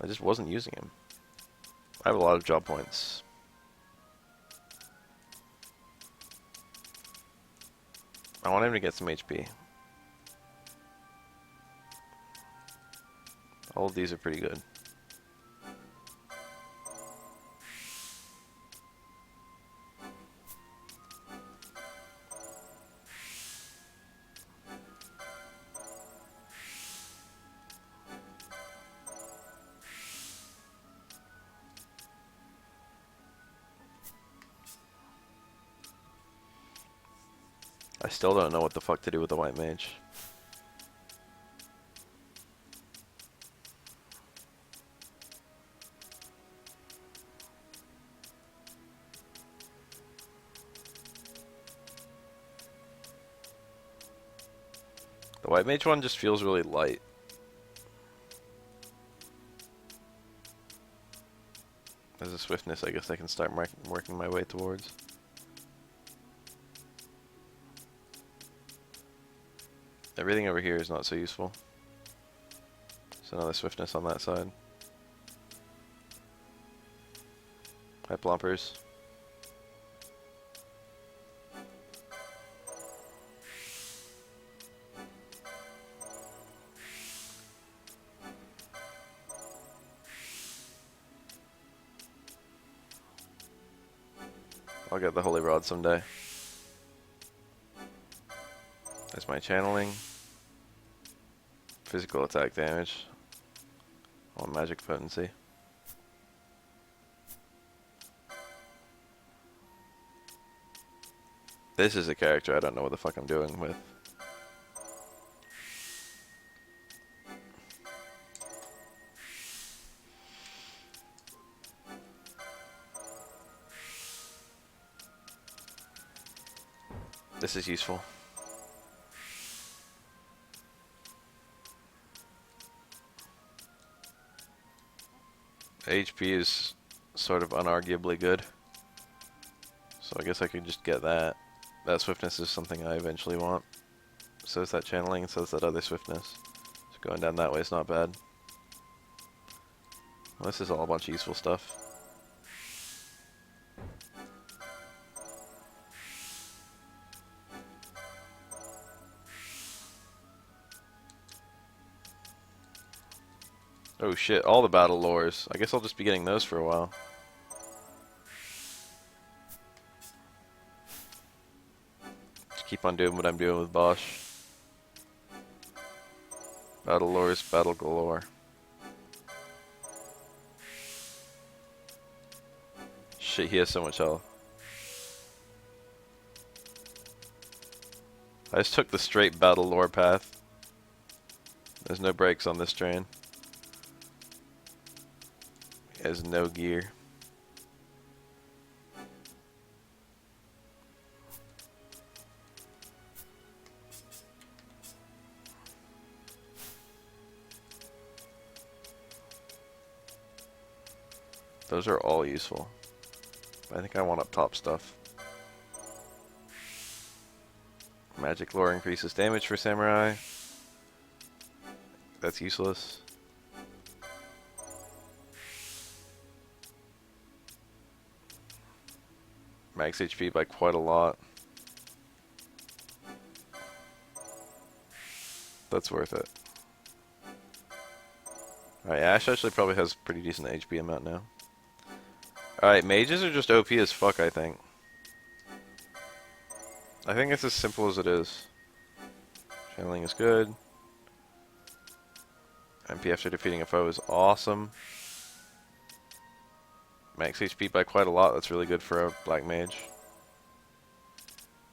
I just wasn't using him. I have a lot of job points. I want him to get some HP. All of these are pretty good. I still don't know what the fuck to do with the white mage. The white mage one just feels really light. As a swiftness, I guess I can start working my way towards. Everything over here is not so useful. There's another swiftness on that side. Hi, plompers. I'll get the Holy Rod someday. There's my channeling. Physical attack damage. On magic potency. This is a character I don't know what the fuck I'm doing with. This is useful. HP is sort of unarguably good. So I guess I could just get that. That swiftness is something I eventually want. So is that channeling, so is that other swiftness. So going down that way is not bad. Well, this is all a bunch of useful stuff. Oh shit, all the battle lores. I guess I'll just be getting those for a while. Just keep on doing what I'm doing with Bosch. Battle lores, battle galore. Shit, he has so much health. I just took the straight battle lore path. There's no brakes on this train. He has no gear. Those are all useful. I think I want up top stuff. Magic lore increases damage for samurai. That's useless. Max HP by quite a lot. That's worth it. Alright, Ash actually probably has pretty decent HP amount now. Alright, mages are just OP as fuck, I think. I think it's as simple as it is. Channeling is good. MP after defeating a foe is awesome. Max HP by quite a lot, that's really good for a black mage.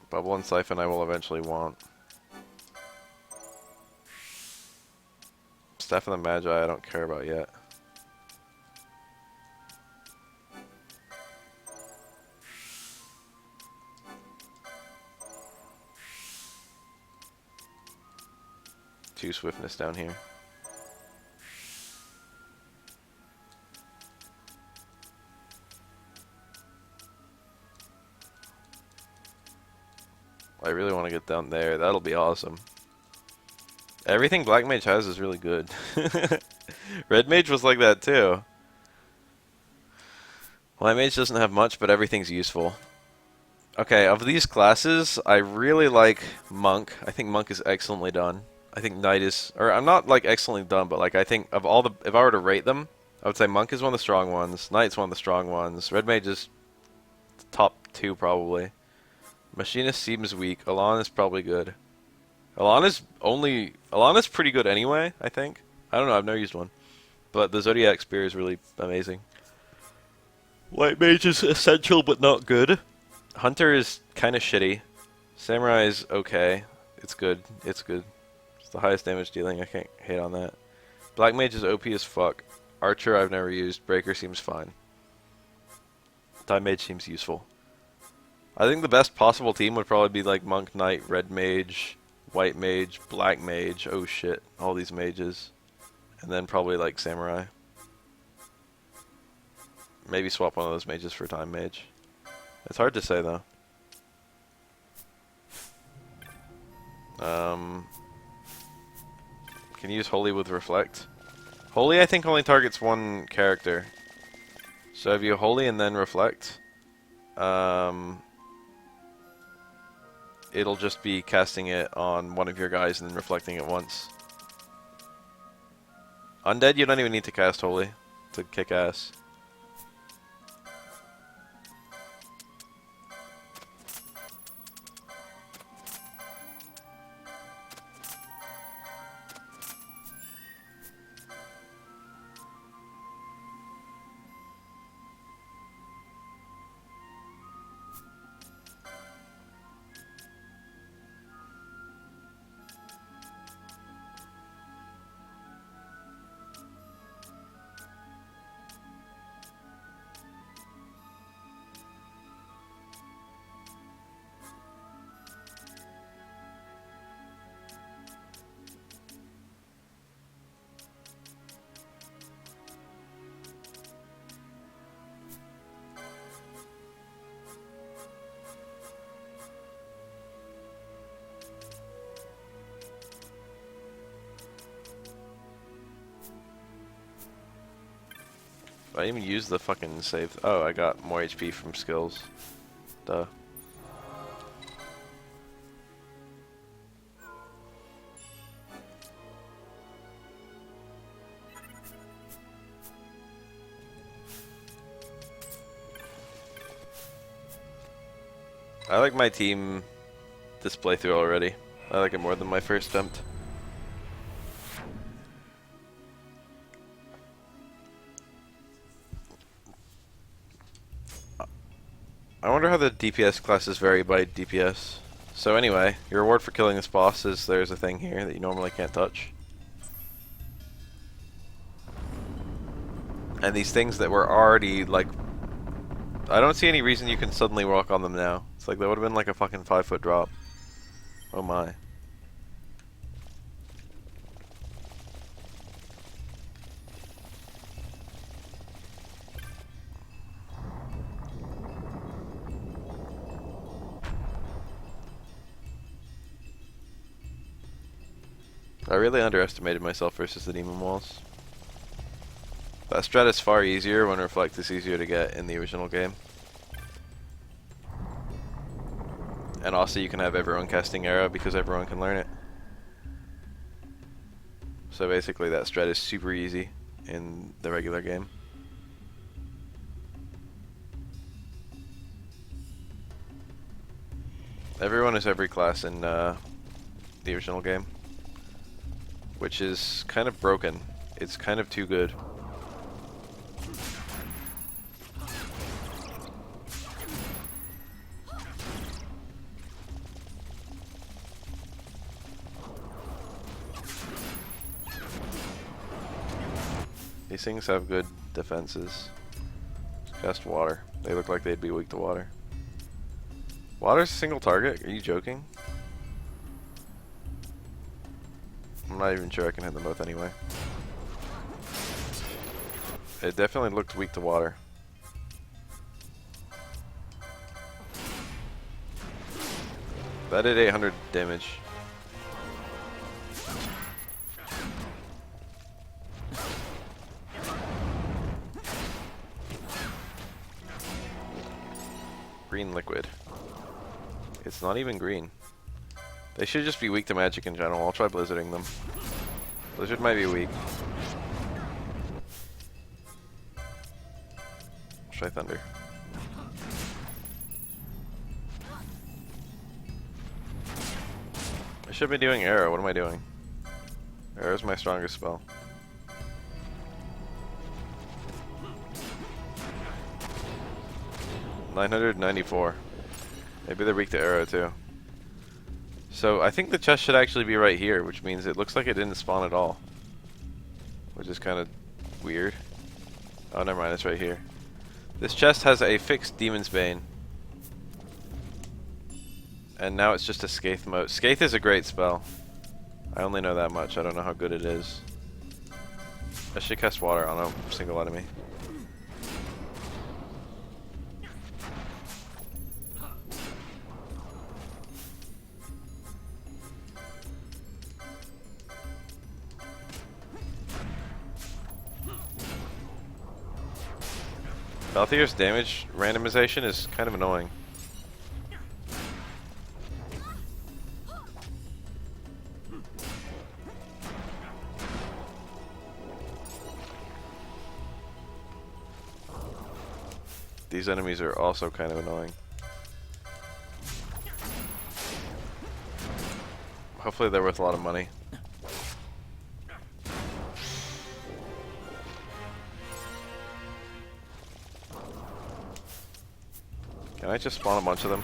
Bubble and Siphon I will eventually want. Staff of the Magi I don't care about yet. Two swiftness down here. I really want to get down there. That'll be awesome. Everything Black Mage has is really good. Red Mage was like that too. White Mage doesn't have much, but everything's useful. Okay, of these classes, I really like Monk. I think Monk is excellently done. I think Knight is, or I'm not like excellently done, but like I think of all the, if I were to rate them, I would say Monk is one of the strong ones, Knight's one of the strong ones, Red Mage is top 2 probably. Machinist seems weak. Elan is probably good. Elan is pretty good anyway, I think. I don't know, I've never used one. But the Zodiac Spear is really amazing. White Mage is essential but not good. Hunter is kind of shitty. Samurai is okay. It's good. It's good. It's the highest damage dealing. I can't hate on that. Black Mage is OP as fuck. Archer I've never used. Breaker seems fine. Time Mage seems useful. I think the best possible team would probably be like Monk, Knight, Red Mage, White Mage, Black Mage. Oh shit. All these mages. And then probably like Samurai. Maybe swap one of those mages for Time Mage. It's hard to say though. Can you use Holy with Reflect? Holy I think only targets one character. So if you Holy and then Reflect, it'll just be casting it on one of your guys and then reflecting it once. Undead you don't even need to cast Holy to kick ass. I didn't even use the fucking save. Oh, I got more HP from skills. Duh. I like my team this playthrough already. I like it more than my first attempt. I wonder how the DPS classes vary by DPS. So anyway, your reward for killing this boss is there's a thing here that you normally can't touch. And these things that were already like, I don't see any reason you can suddenly walk on them now. It's like that would have been like a fucking 5-foot drop. Oh my. I really underestimated myself versus the demon walls. That strat is far easier when reflect is easier to get in the original game. And also you can have everyone casting arrow because everyone can learn it. So basically that strat is super easy in the regular game. Everyone is every class in the original game, which is kind of broken. It's kind of too good. These things have good defenses. Cast water. They look like they'd be weak to water. Water's a single target? Are you joking? I'm not even sure I can hit them both anyway. It definitely looked weak to water. That did 800 damage. Green liquid. It's not even green. They should just be weak to magic in general. I'll try blizzarding them. Blizzard might be weak. Try thunder. I should be doing arrow. What am I doing? Arrow's my strongest spell. $994. Maybe they're weak to arrow too. So I think the chest should actually be right here, which means it looks like it didn't spawn at all. Which is kind of weird. Oh, never mind, it's right here. This chest has a fixed Demon's Bane. And now it's just a Scathe mote. Scathe is a great spell. I only know that much, I don't know how good it is. I should cast water on a single enemy. Balthier's damage randomization is kind of annoying. These enemies are also kind of annoying. Hopefully they're worth a lot of money. Can I just spawn a bunch of them?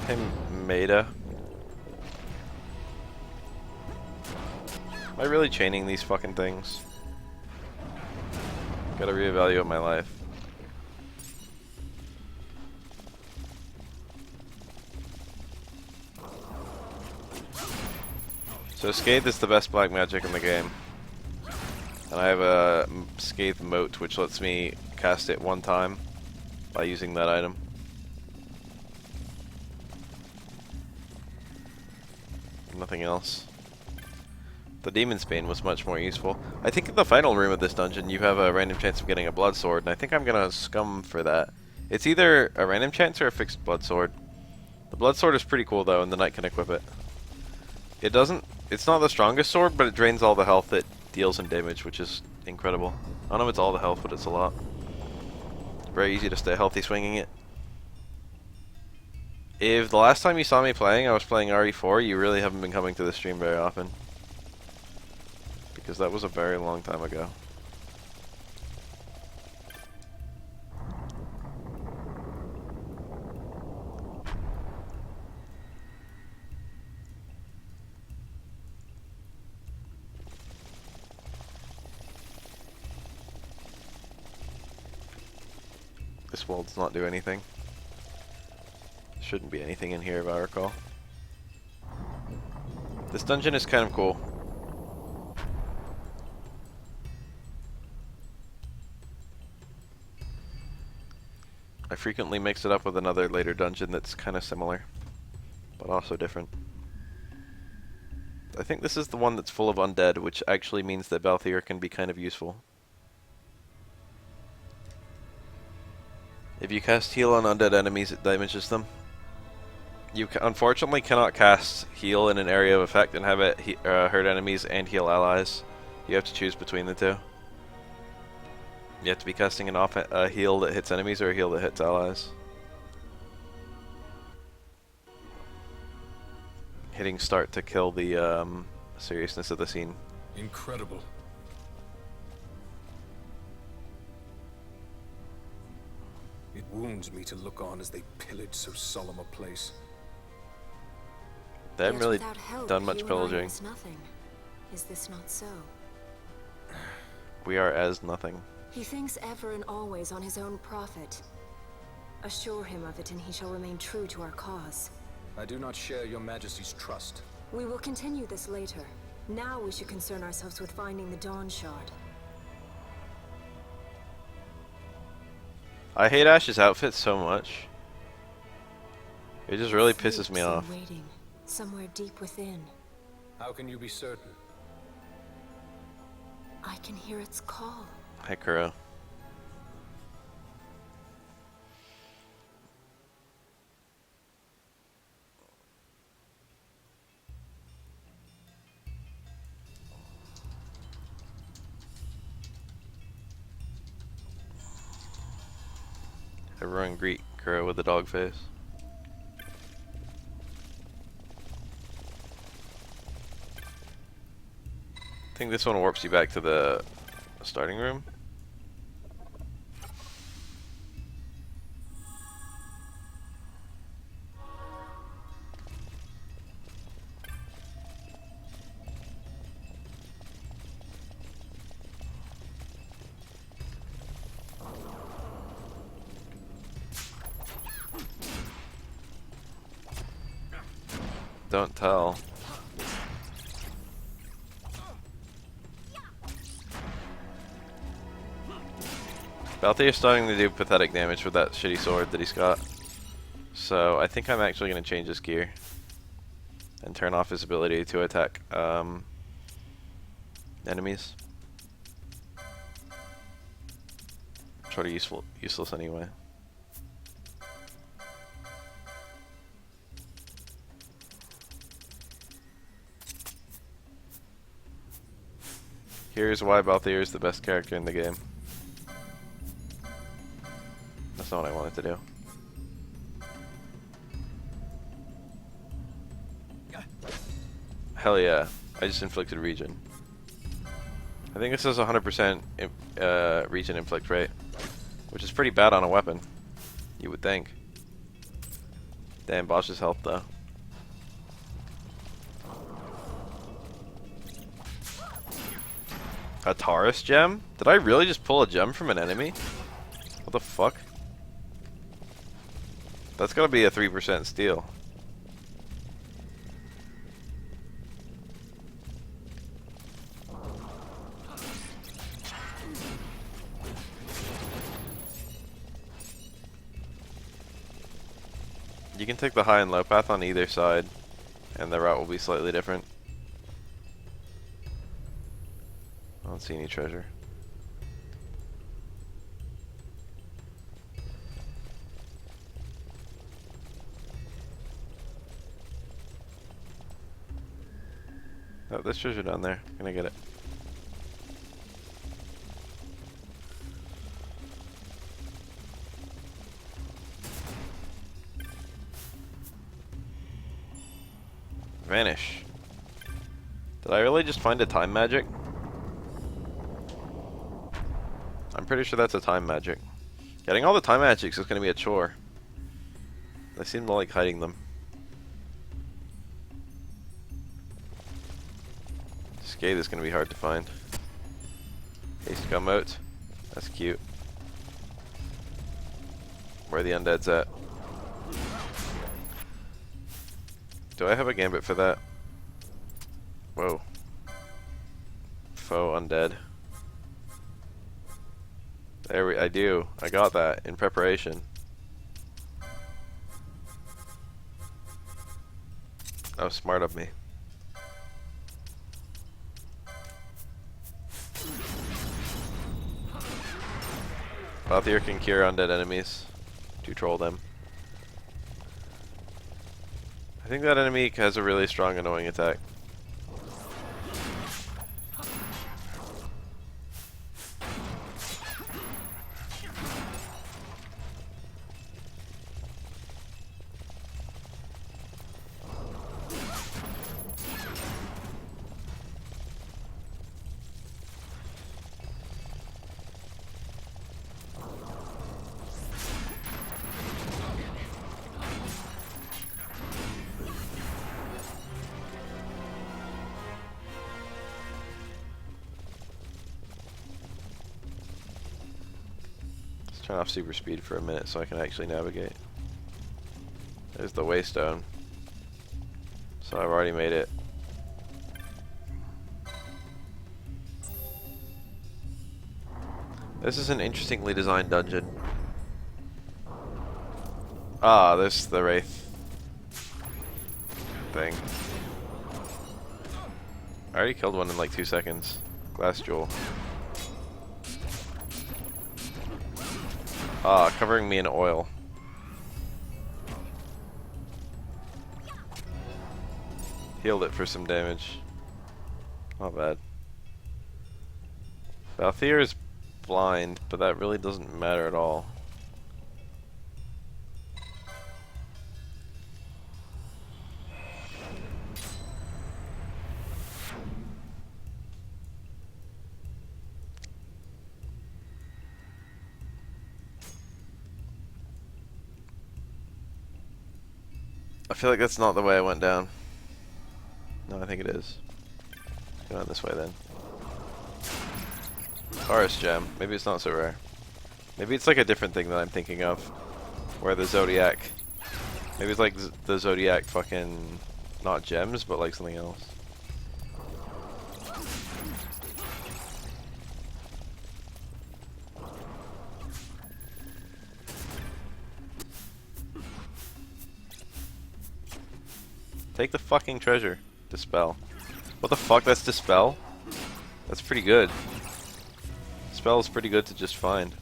Hey, Maida. Am I really chaining these fucking things? Gotta reevaluate my life. So Scathe is the best black magic in the game. And I have a Scathe mote which lets me cast it one time by using that item. Nothing else. The Demon's Bane was much more useful. I think in the final room of this dungeon you have a random chance of getting a blood sword, and I think I'm gonna scum for that. It's either a random chance or a fixed blood sword. The blood sword is pretty cool though, and the knight can equip it. It's not the strongest sword, but it drains all the health it deals in damage, which is incredible. I don't know if it's all the health, but it's a lot. Very easy to stay healthy swinging it. If the last time you saw me playing, I was playing RE4, you really haven't been coming to the stream very often. Because that was a very long time ago. This wall does not do anything. Shouldn't be anything in here if I recall. This dungeon is kind of cool. I frequently mix it up with another later dungeon that's kind of similar, but also different. I think this is the one that's full of undead, which actually means that Bafael can be kind of useful. If you cast heal on undead enemies, it damages them. You unfortunately cannot cast heal in an area of effect and have it hurt enemies and heal allies. You have to choose between the two. You have to be casting a heal that hits enemies or a heal that hits allies. Hitting start to kill the seriousness of the scene. Incredible. It wounds me to look on as they pillage so solemn a place. They haven't Yet really without help, done much you and I pillaging. was nothing. Is this not so? We are as nothing. He thinks ever and always on his own profit. Assure him of it and he shall remain true to our cause. I do not share your majesty's trust. We will continue this later. Now we should concern ourselves with finding the Dawn Shard. I hate Ash's outfit so much. It just really pisses me Sleeps off. and waiting, somewhere deep within. How can you be certain? I can hear its call. Hi, Kuro. Everyone greet Kuro with a dog face. I think this one warps you back to the starting room. Don't tell. Balthier's starting to do pathetic damage with that shitty sword that he's got. So I think I'm actually going to change his gear. And turn off his ability to attack enemies. Sort of useless anyway. Here's why Balthier is the best character in the game. That's not what I wanted to do. Hell yeah, I just inflicted regen. I think this is 100% regen inflict rate, which is pretty bad on a weapon, you would think. Damn, Bosch's health though. A Taurus gem? Did I really just pull a gem from an enemy? What the fuck? That's gotta be a 3% steal. You can take the high and low path on either side, and the route will be slightly different. I don't see any treasure. Oh, there's treasure down there. Can I get it? Vanish. Did I really just find a time magic? I'm pretty sure that's a time magic. Getting all the time magics is going to be a chore. I seem to like hiding them. Scathe is going to be hard to find. Haste gum out. That's cute. Where are the undead's at? Do I have a gambit for that? Whoa. Foe undead. I do. I got that in preparation. That was smart of me. Bafael can cure undead enemies to troll them. I think that enemy has a really strong annoying attack. Turn off super speed for a minute so I can actually navigate. There's the waystone. So I've already made it. This is an interestingly designed dungeon. Ah, there's the Wraith thing. I already killed one in like 2 seconds. Glass jewel. Ah, covering me in oil. Healed it for some damage. Not bad. Bafael is blind, but that really doesn't matter at all. I feel like that's not the way I went down. No, I think it is. Go on this way then. Forest gem. Maybe it's not so rare. Maybe it's like a different thing that I'm thinking of. Where the Zodiac. Maybe it's like the Zodiac fucking... not gems, but like something else. Take the fucking treasure. Dispel. What the fuck? That's Dispel? That's pretty good. Dispel is pretty good to just find.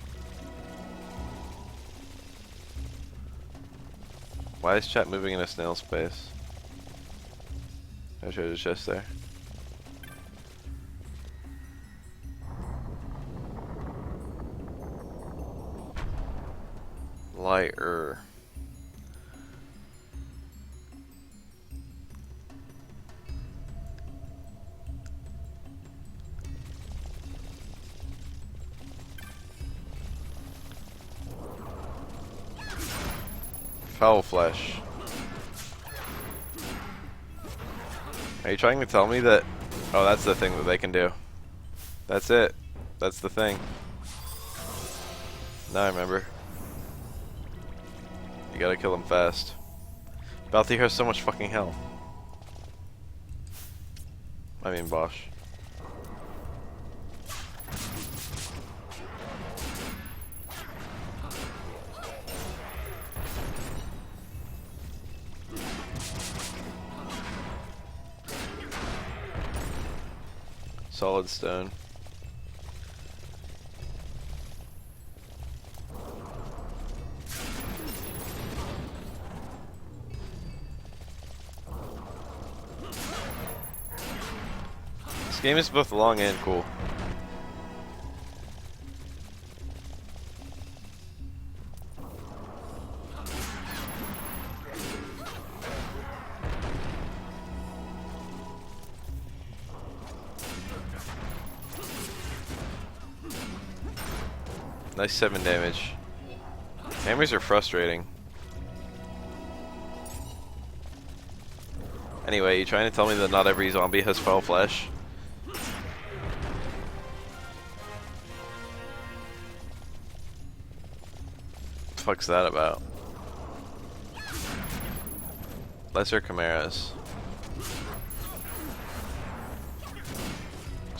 Why is chat moving in a snail space? There's a chest there. Lighter. Foul flesh. Are you trying to tell me that... Oh, that's the thing that they can do. That's it. That's the thing. Now I remember. You gotta kill him fast. Bafael has so much fucking health. I mean Bosch. Solid stone. This game is both long and cool. Nice 7 damage. Hammers are frustrating. Anyway, you trying to tell me that not every zombie has foul flesh? Fuck's that about? Lesser chimeras.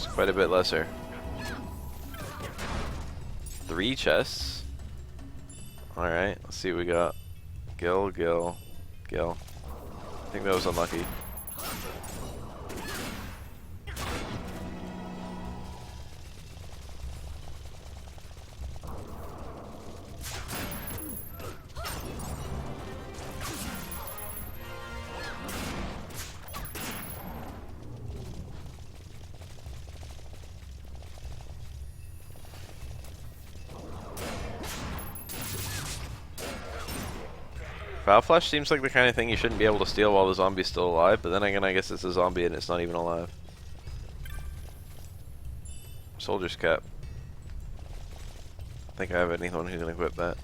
It's quite a bit lesser. 3 chests. Alright, let's see what we got. Gil. I think that was unlucky. Foul Flesh seems like the kind of thing you shouldn't be able to steal while the zombie's still alive, but then again I guess it's a zombie and it's not even alive. Soldier's Cap. I think I have anyone who can equip that.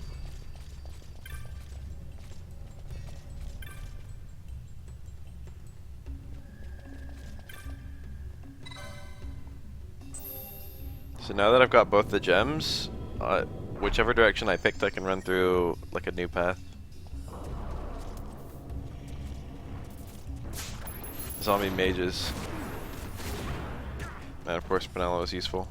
So now that I've got both the gems, whichever direction I picked I can run through like a new path. Zombie mages. And of course Penelo is useful.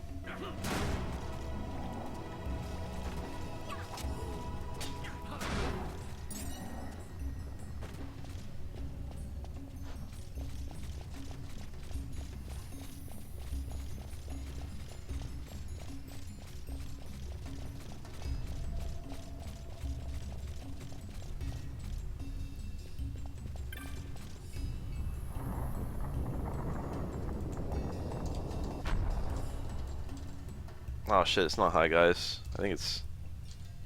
Oh shit, it's not hi guys. I think it's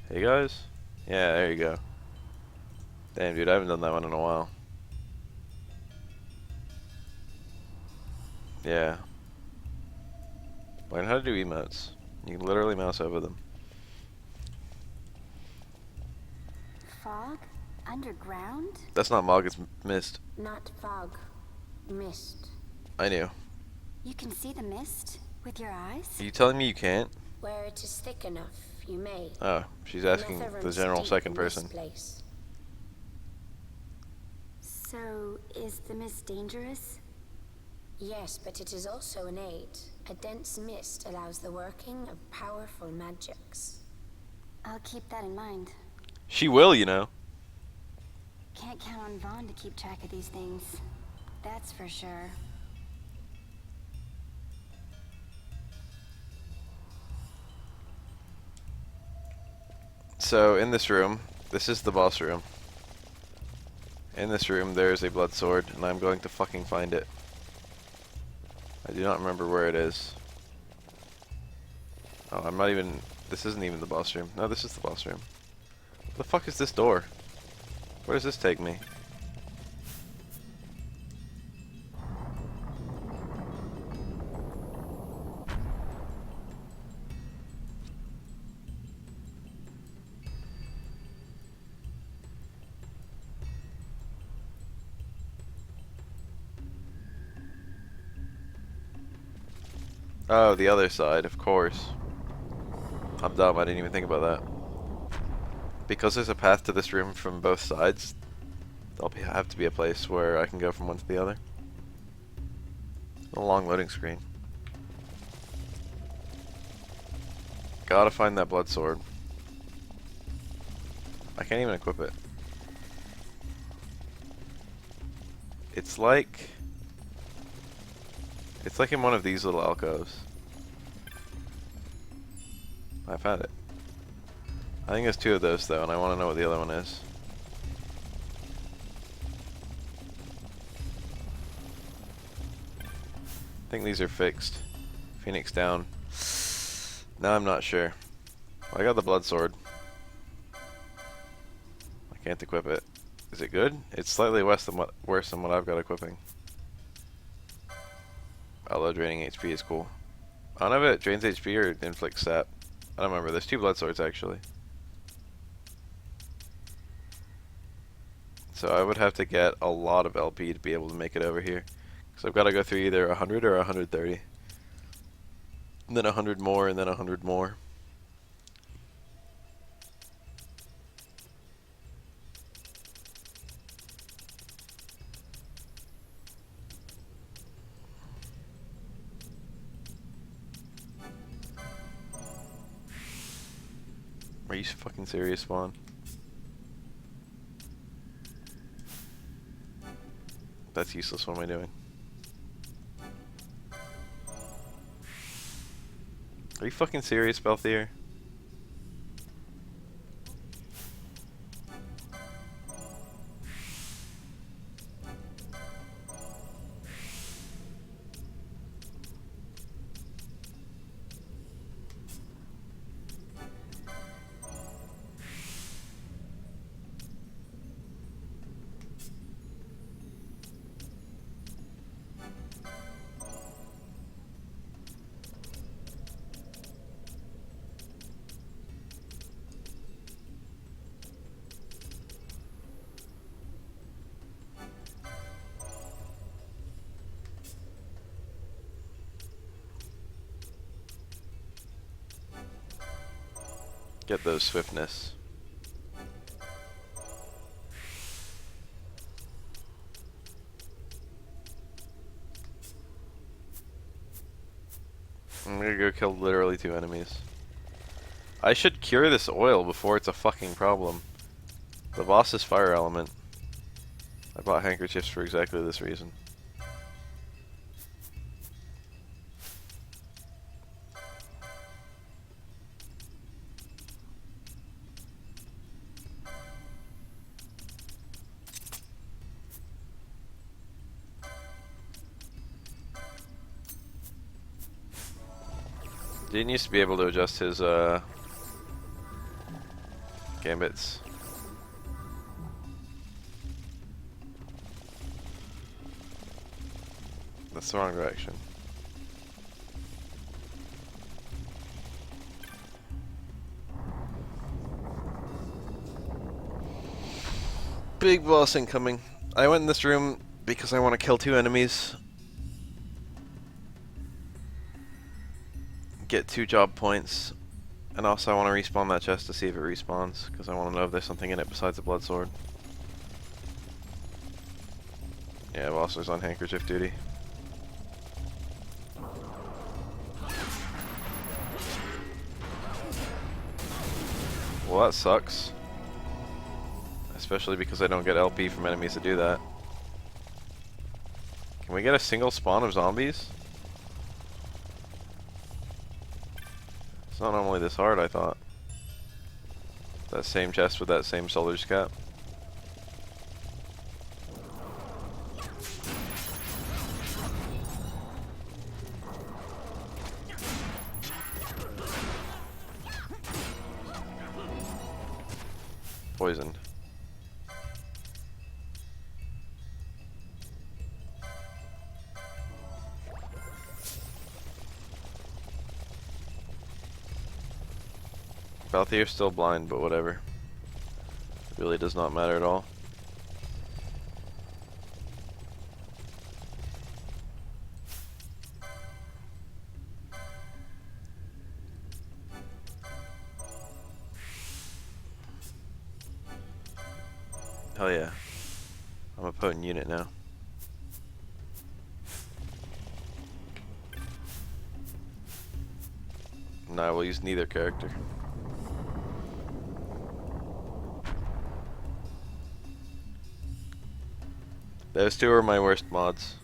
hey guys? Yeah, there you go. Damn dude, I haven't done that one in a while. Yeah. Learn how to do emotes. You can literally mouse over them. Fog? Underground? That's not Mog, it's mist. Not fog. Mist. I knew. You can see the mist with your eyes? Are you telling me you can't? Where it is thick enough, you may. Oh, she's asking the general second person. So, is the mist dangerous? Yes, but it is also an aid. A dense mist allows the working of powerful magics. I'll keep that in mind. She will, you know. Can't count on Vaughn to keep track of these things. That's for sure. So in this room, this is the boss room. In this room there is a blood sword, and I'm going to fucking find it. I do not remember where it is. Oh, I'm not even... This isn't even the boss room. No, this is the boss room. What the fuck is this door? Where does this take me? Oh, the other side, of course. I'm dumb, I didn't even think about that. Because there's a path to this room from both sides, there'll have to be a place where I can go from one to the other. A long loading screen. Gotta find that blood sword. I can't even equip it. It's like in one of these little alcoves. I found it. I think there's 2 of those though, and I want to know what the other one is. I think these are fixed. Phoenix down. Now I'm not sure. Well, I got the blood sword. I can't equip it. Is it good? It's slightly worse than what I've got equipping. Although draining HP is cool. I don't know if it drains HP or inflicts sap. I don't remember. There's 2 blood swords actually. So I would have to get a lot of LP to be able to make it over here. So I've got to go through either 100 or 130. And then 100 more and then 100 more. Are you fucking serious, Spawn? That's useless. What am I doing? Are you fucking serious, Balthier? Get those swiftness. I'm gonna go kill literally 2 enemies. I should cure this oil before it's a fucking problem. The boss is fire element. I bought handkerchiefs for exactly this reason. Didn't used to be able to adjust his gambits. That's the wrong direction. Big boss incoming. I went in this room because I want to kill 2 enemies. Get 2 job points. And also I want to respawn that chest to see if it respawns, because I want to know if there's something in it besides a blood sword. Yeah, Bossler's on handkerchief duty. Well, that sucks. Especially because I don't get LP from enemies that do that. Can we get a single spawn of zombies? It's not normally this hard, I thought. That same chest with that same soldier's cap. Poisoned. Balthier's still blind, but whatever. It really does not matter at all. Hell yeah. I'm a potent unit now. No, I will use neither character. Those 2 are my worst mods.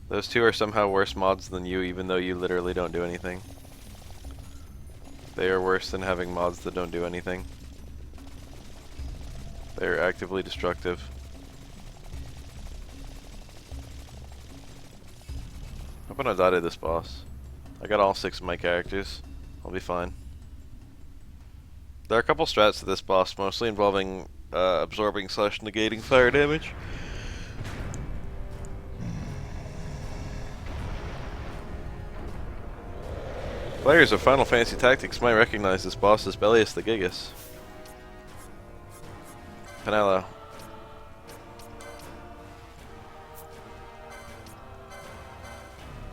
Those 2 are somehow worse mods than you, even though you literally don't do anything. They are worse than having mods that don't do anything. They are actively destructive. Hope I don't die to this boss. I got all 6 of my characters. I'll be fine. There are a couple strats to this boss, mostly involving absorbing / negating fire damage. Players of Final Fantasy Tactics might recognize this boss as Bellius the Gigas. Penelo.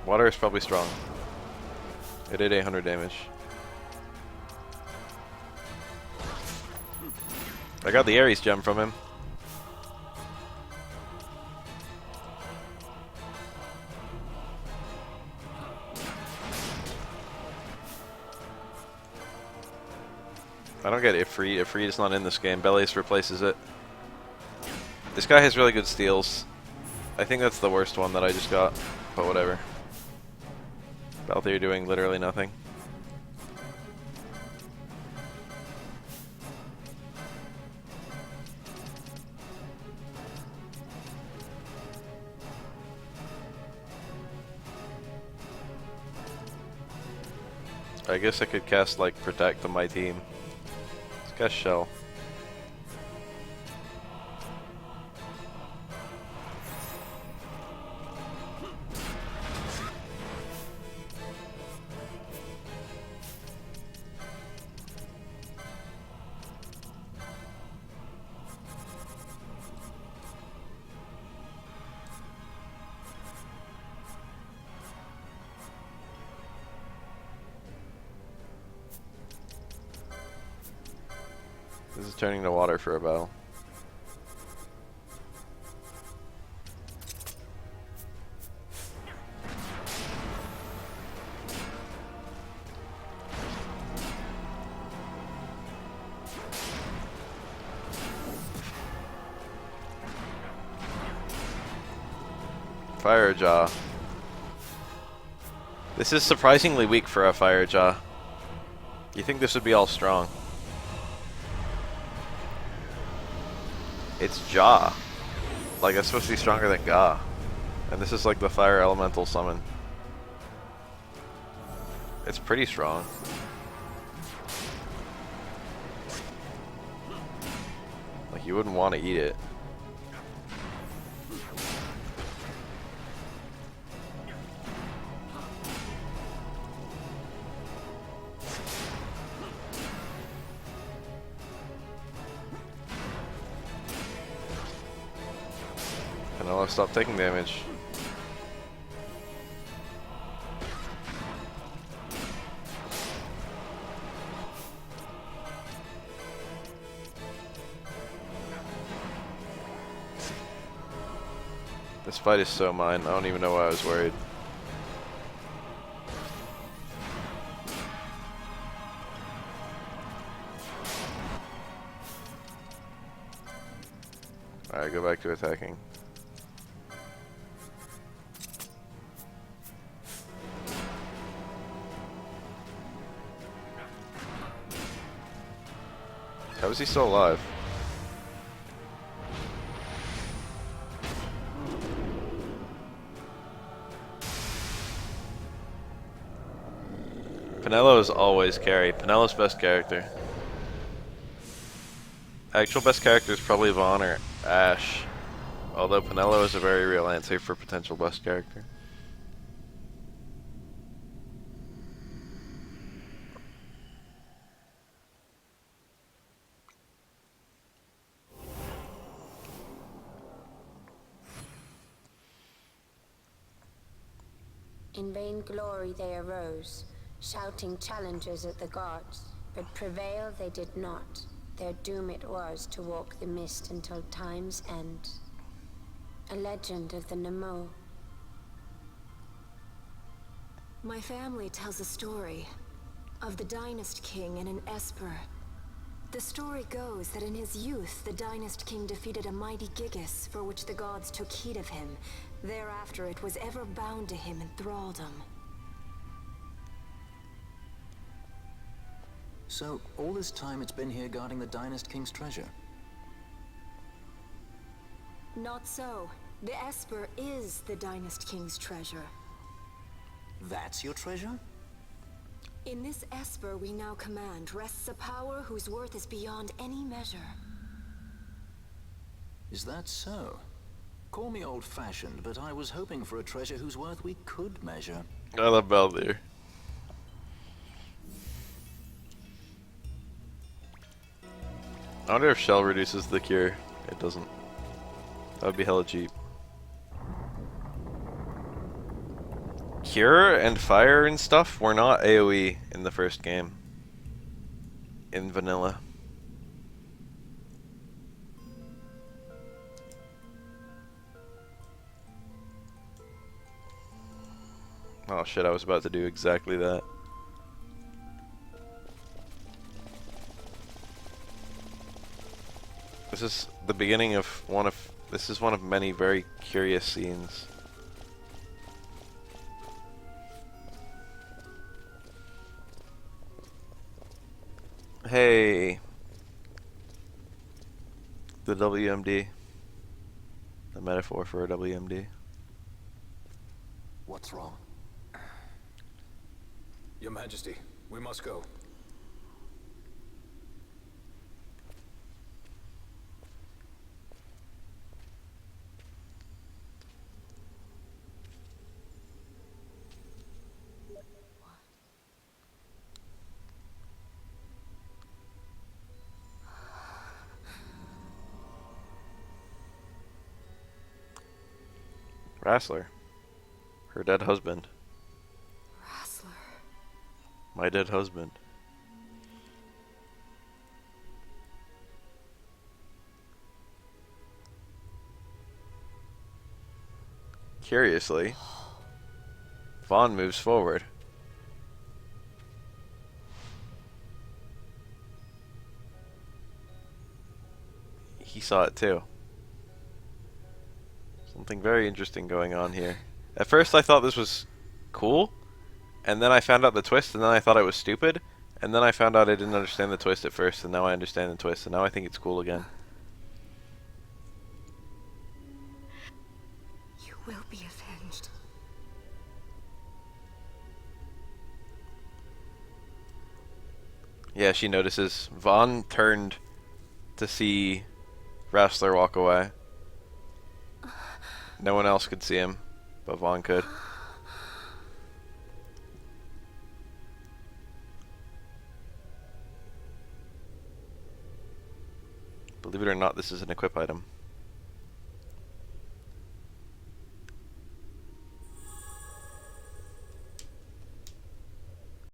Water is probably strong. It did 800 damage. I got the Ares gem from him. I don't get Ifrit. Ifrit is not in this game. Belias replaces it. This guy has really good steals. I think that's the worst one that I just got, but whatever. Balthier doing literally nothing. I guess I could cast like Protect on my team. Let's cast Shell. This is turning to water for a battle. Fire Jaw. This is surprisingly weak for a Fire Jaw. You think this would be all strong? It's Jaw. Like, it's supposed to be stronger than Ga. And this is like the Fire Elemental summon. It's pretty strong. Like, you wouldn't want to eat it. And I'll stop taking damage. This fight is so mine, I don't even know why I was worried. Alright, go back to attacking. How is he still alive? Penelo is always carry. Penelo's best character. Actual best character is probably Vaughn or Ashe. Although Penelo is a very real answer for potential best character. In vain glory they arose, shouting challenges at the gods, but prevail they did not. Their doom it was to walk the mist until time's end. A legend of the Nemo. My family tells a story of the Dynast King and an Esper. The story goes that in his youth, the Dynast King defeated a mighty Gigas, for which the gods took heed of him. Thereafter, it was ever bound to him in thraldom. So, all this time it's been here guarding the Dynast King's treasure? Not so. The Esper is the Dynast King's treasure. That's your treasure? In this Esper we now command rests a power whose worth is beyond any measure. Is that so? Call me old-fashioned, but I was hoping for a treasure whose worth we could measure. I love Balthier. I wonder if Shell reduces the cure. It doesn't. That would be hella cheap. Cure and fire and stuff were not AoE in the first game. In vanilla. Oh shit, I was about to do exactly that. This is the beginning of this is one of many very curious scenes. Hey, the WMD, the metaphor for a WMD. What's wrong? Your Majesty, we must go. Rassler, her dead husband. Rassler. My dead husband. Curiously, Vaughn moves forward. He saw it too. Something very interesting going on here. At first I thought this was cool, and then I found out the twist, and then I thought it was stupid, and then I found out I didn't understand the twist at first, and now I understand the twist, and now I think it's cool again. You will be avenged. Yeah, she notices. Vaughn turned to see Rassler walk away. No one else could see him, but Vaughn could. Believe it or not, this is an equip item.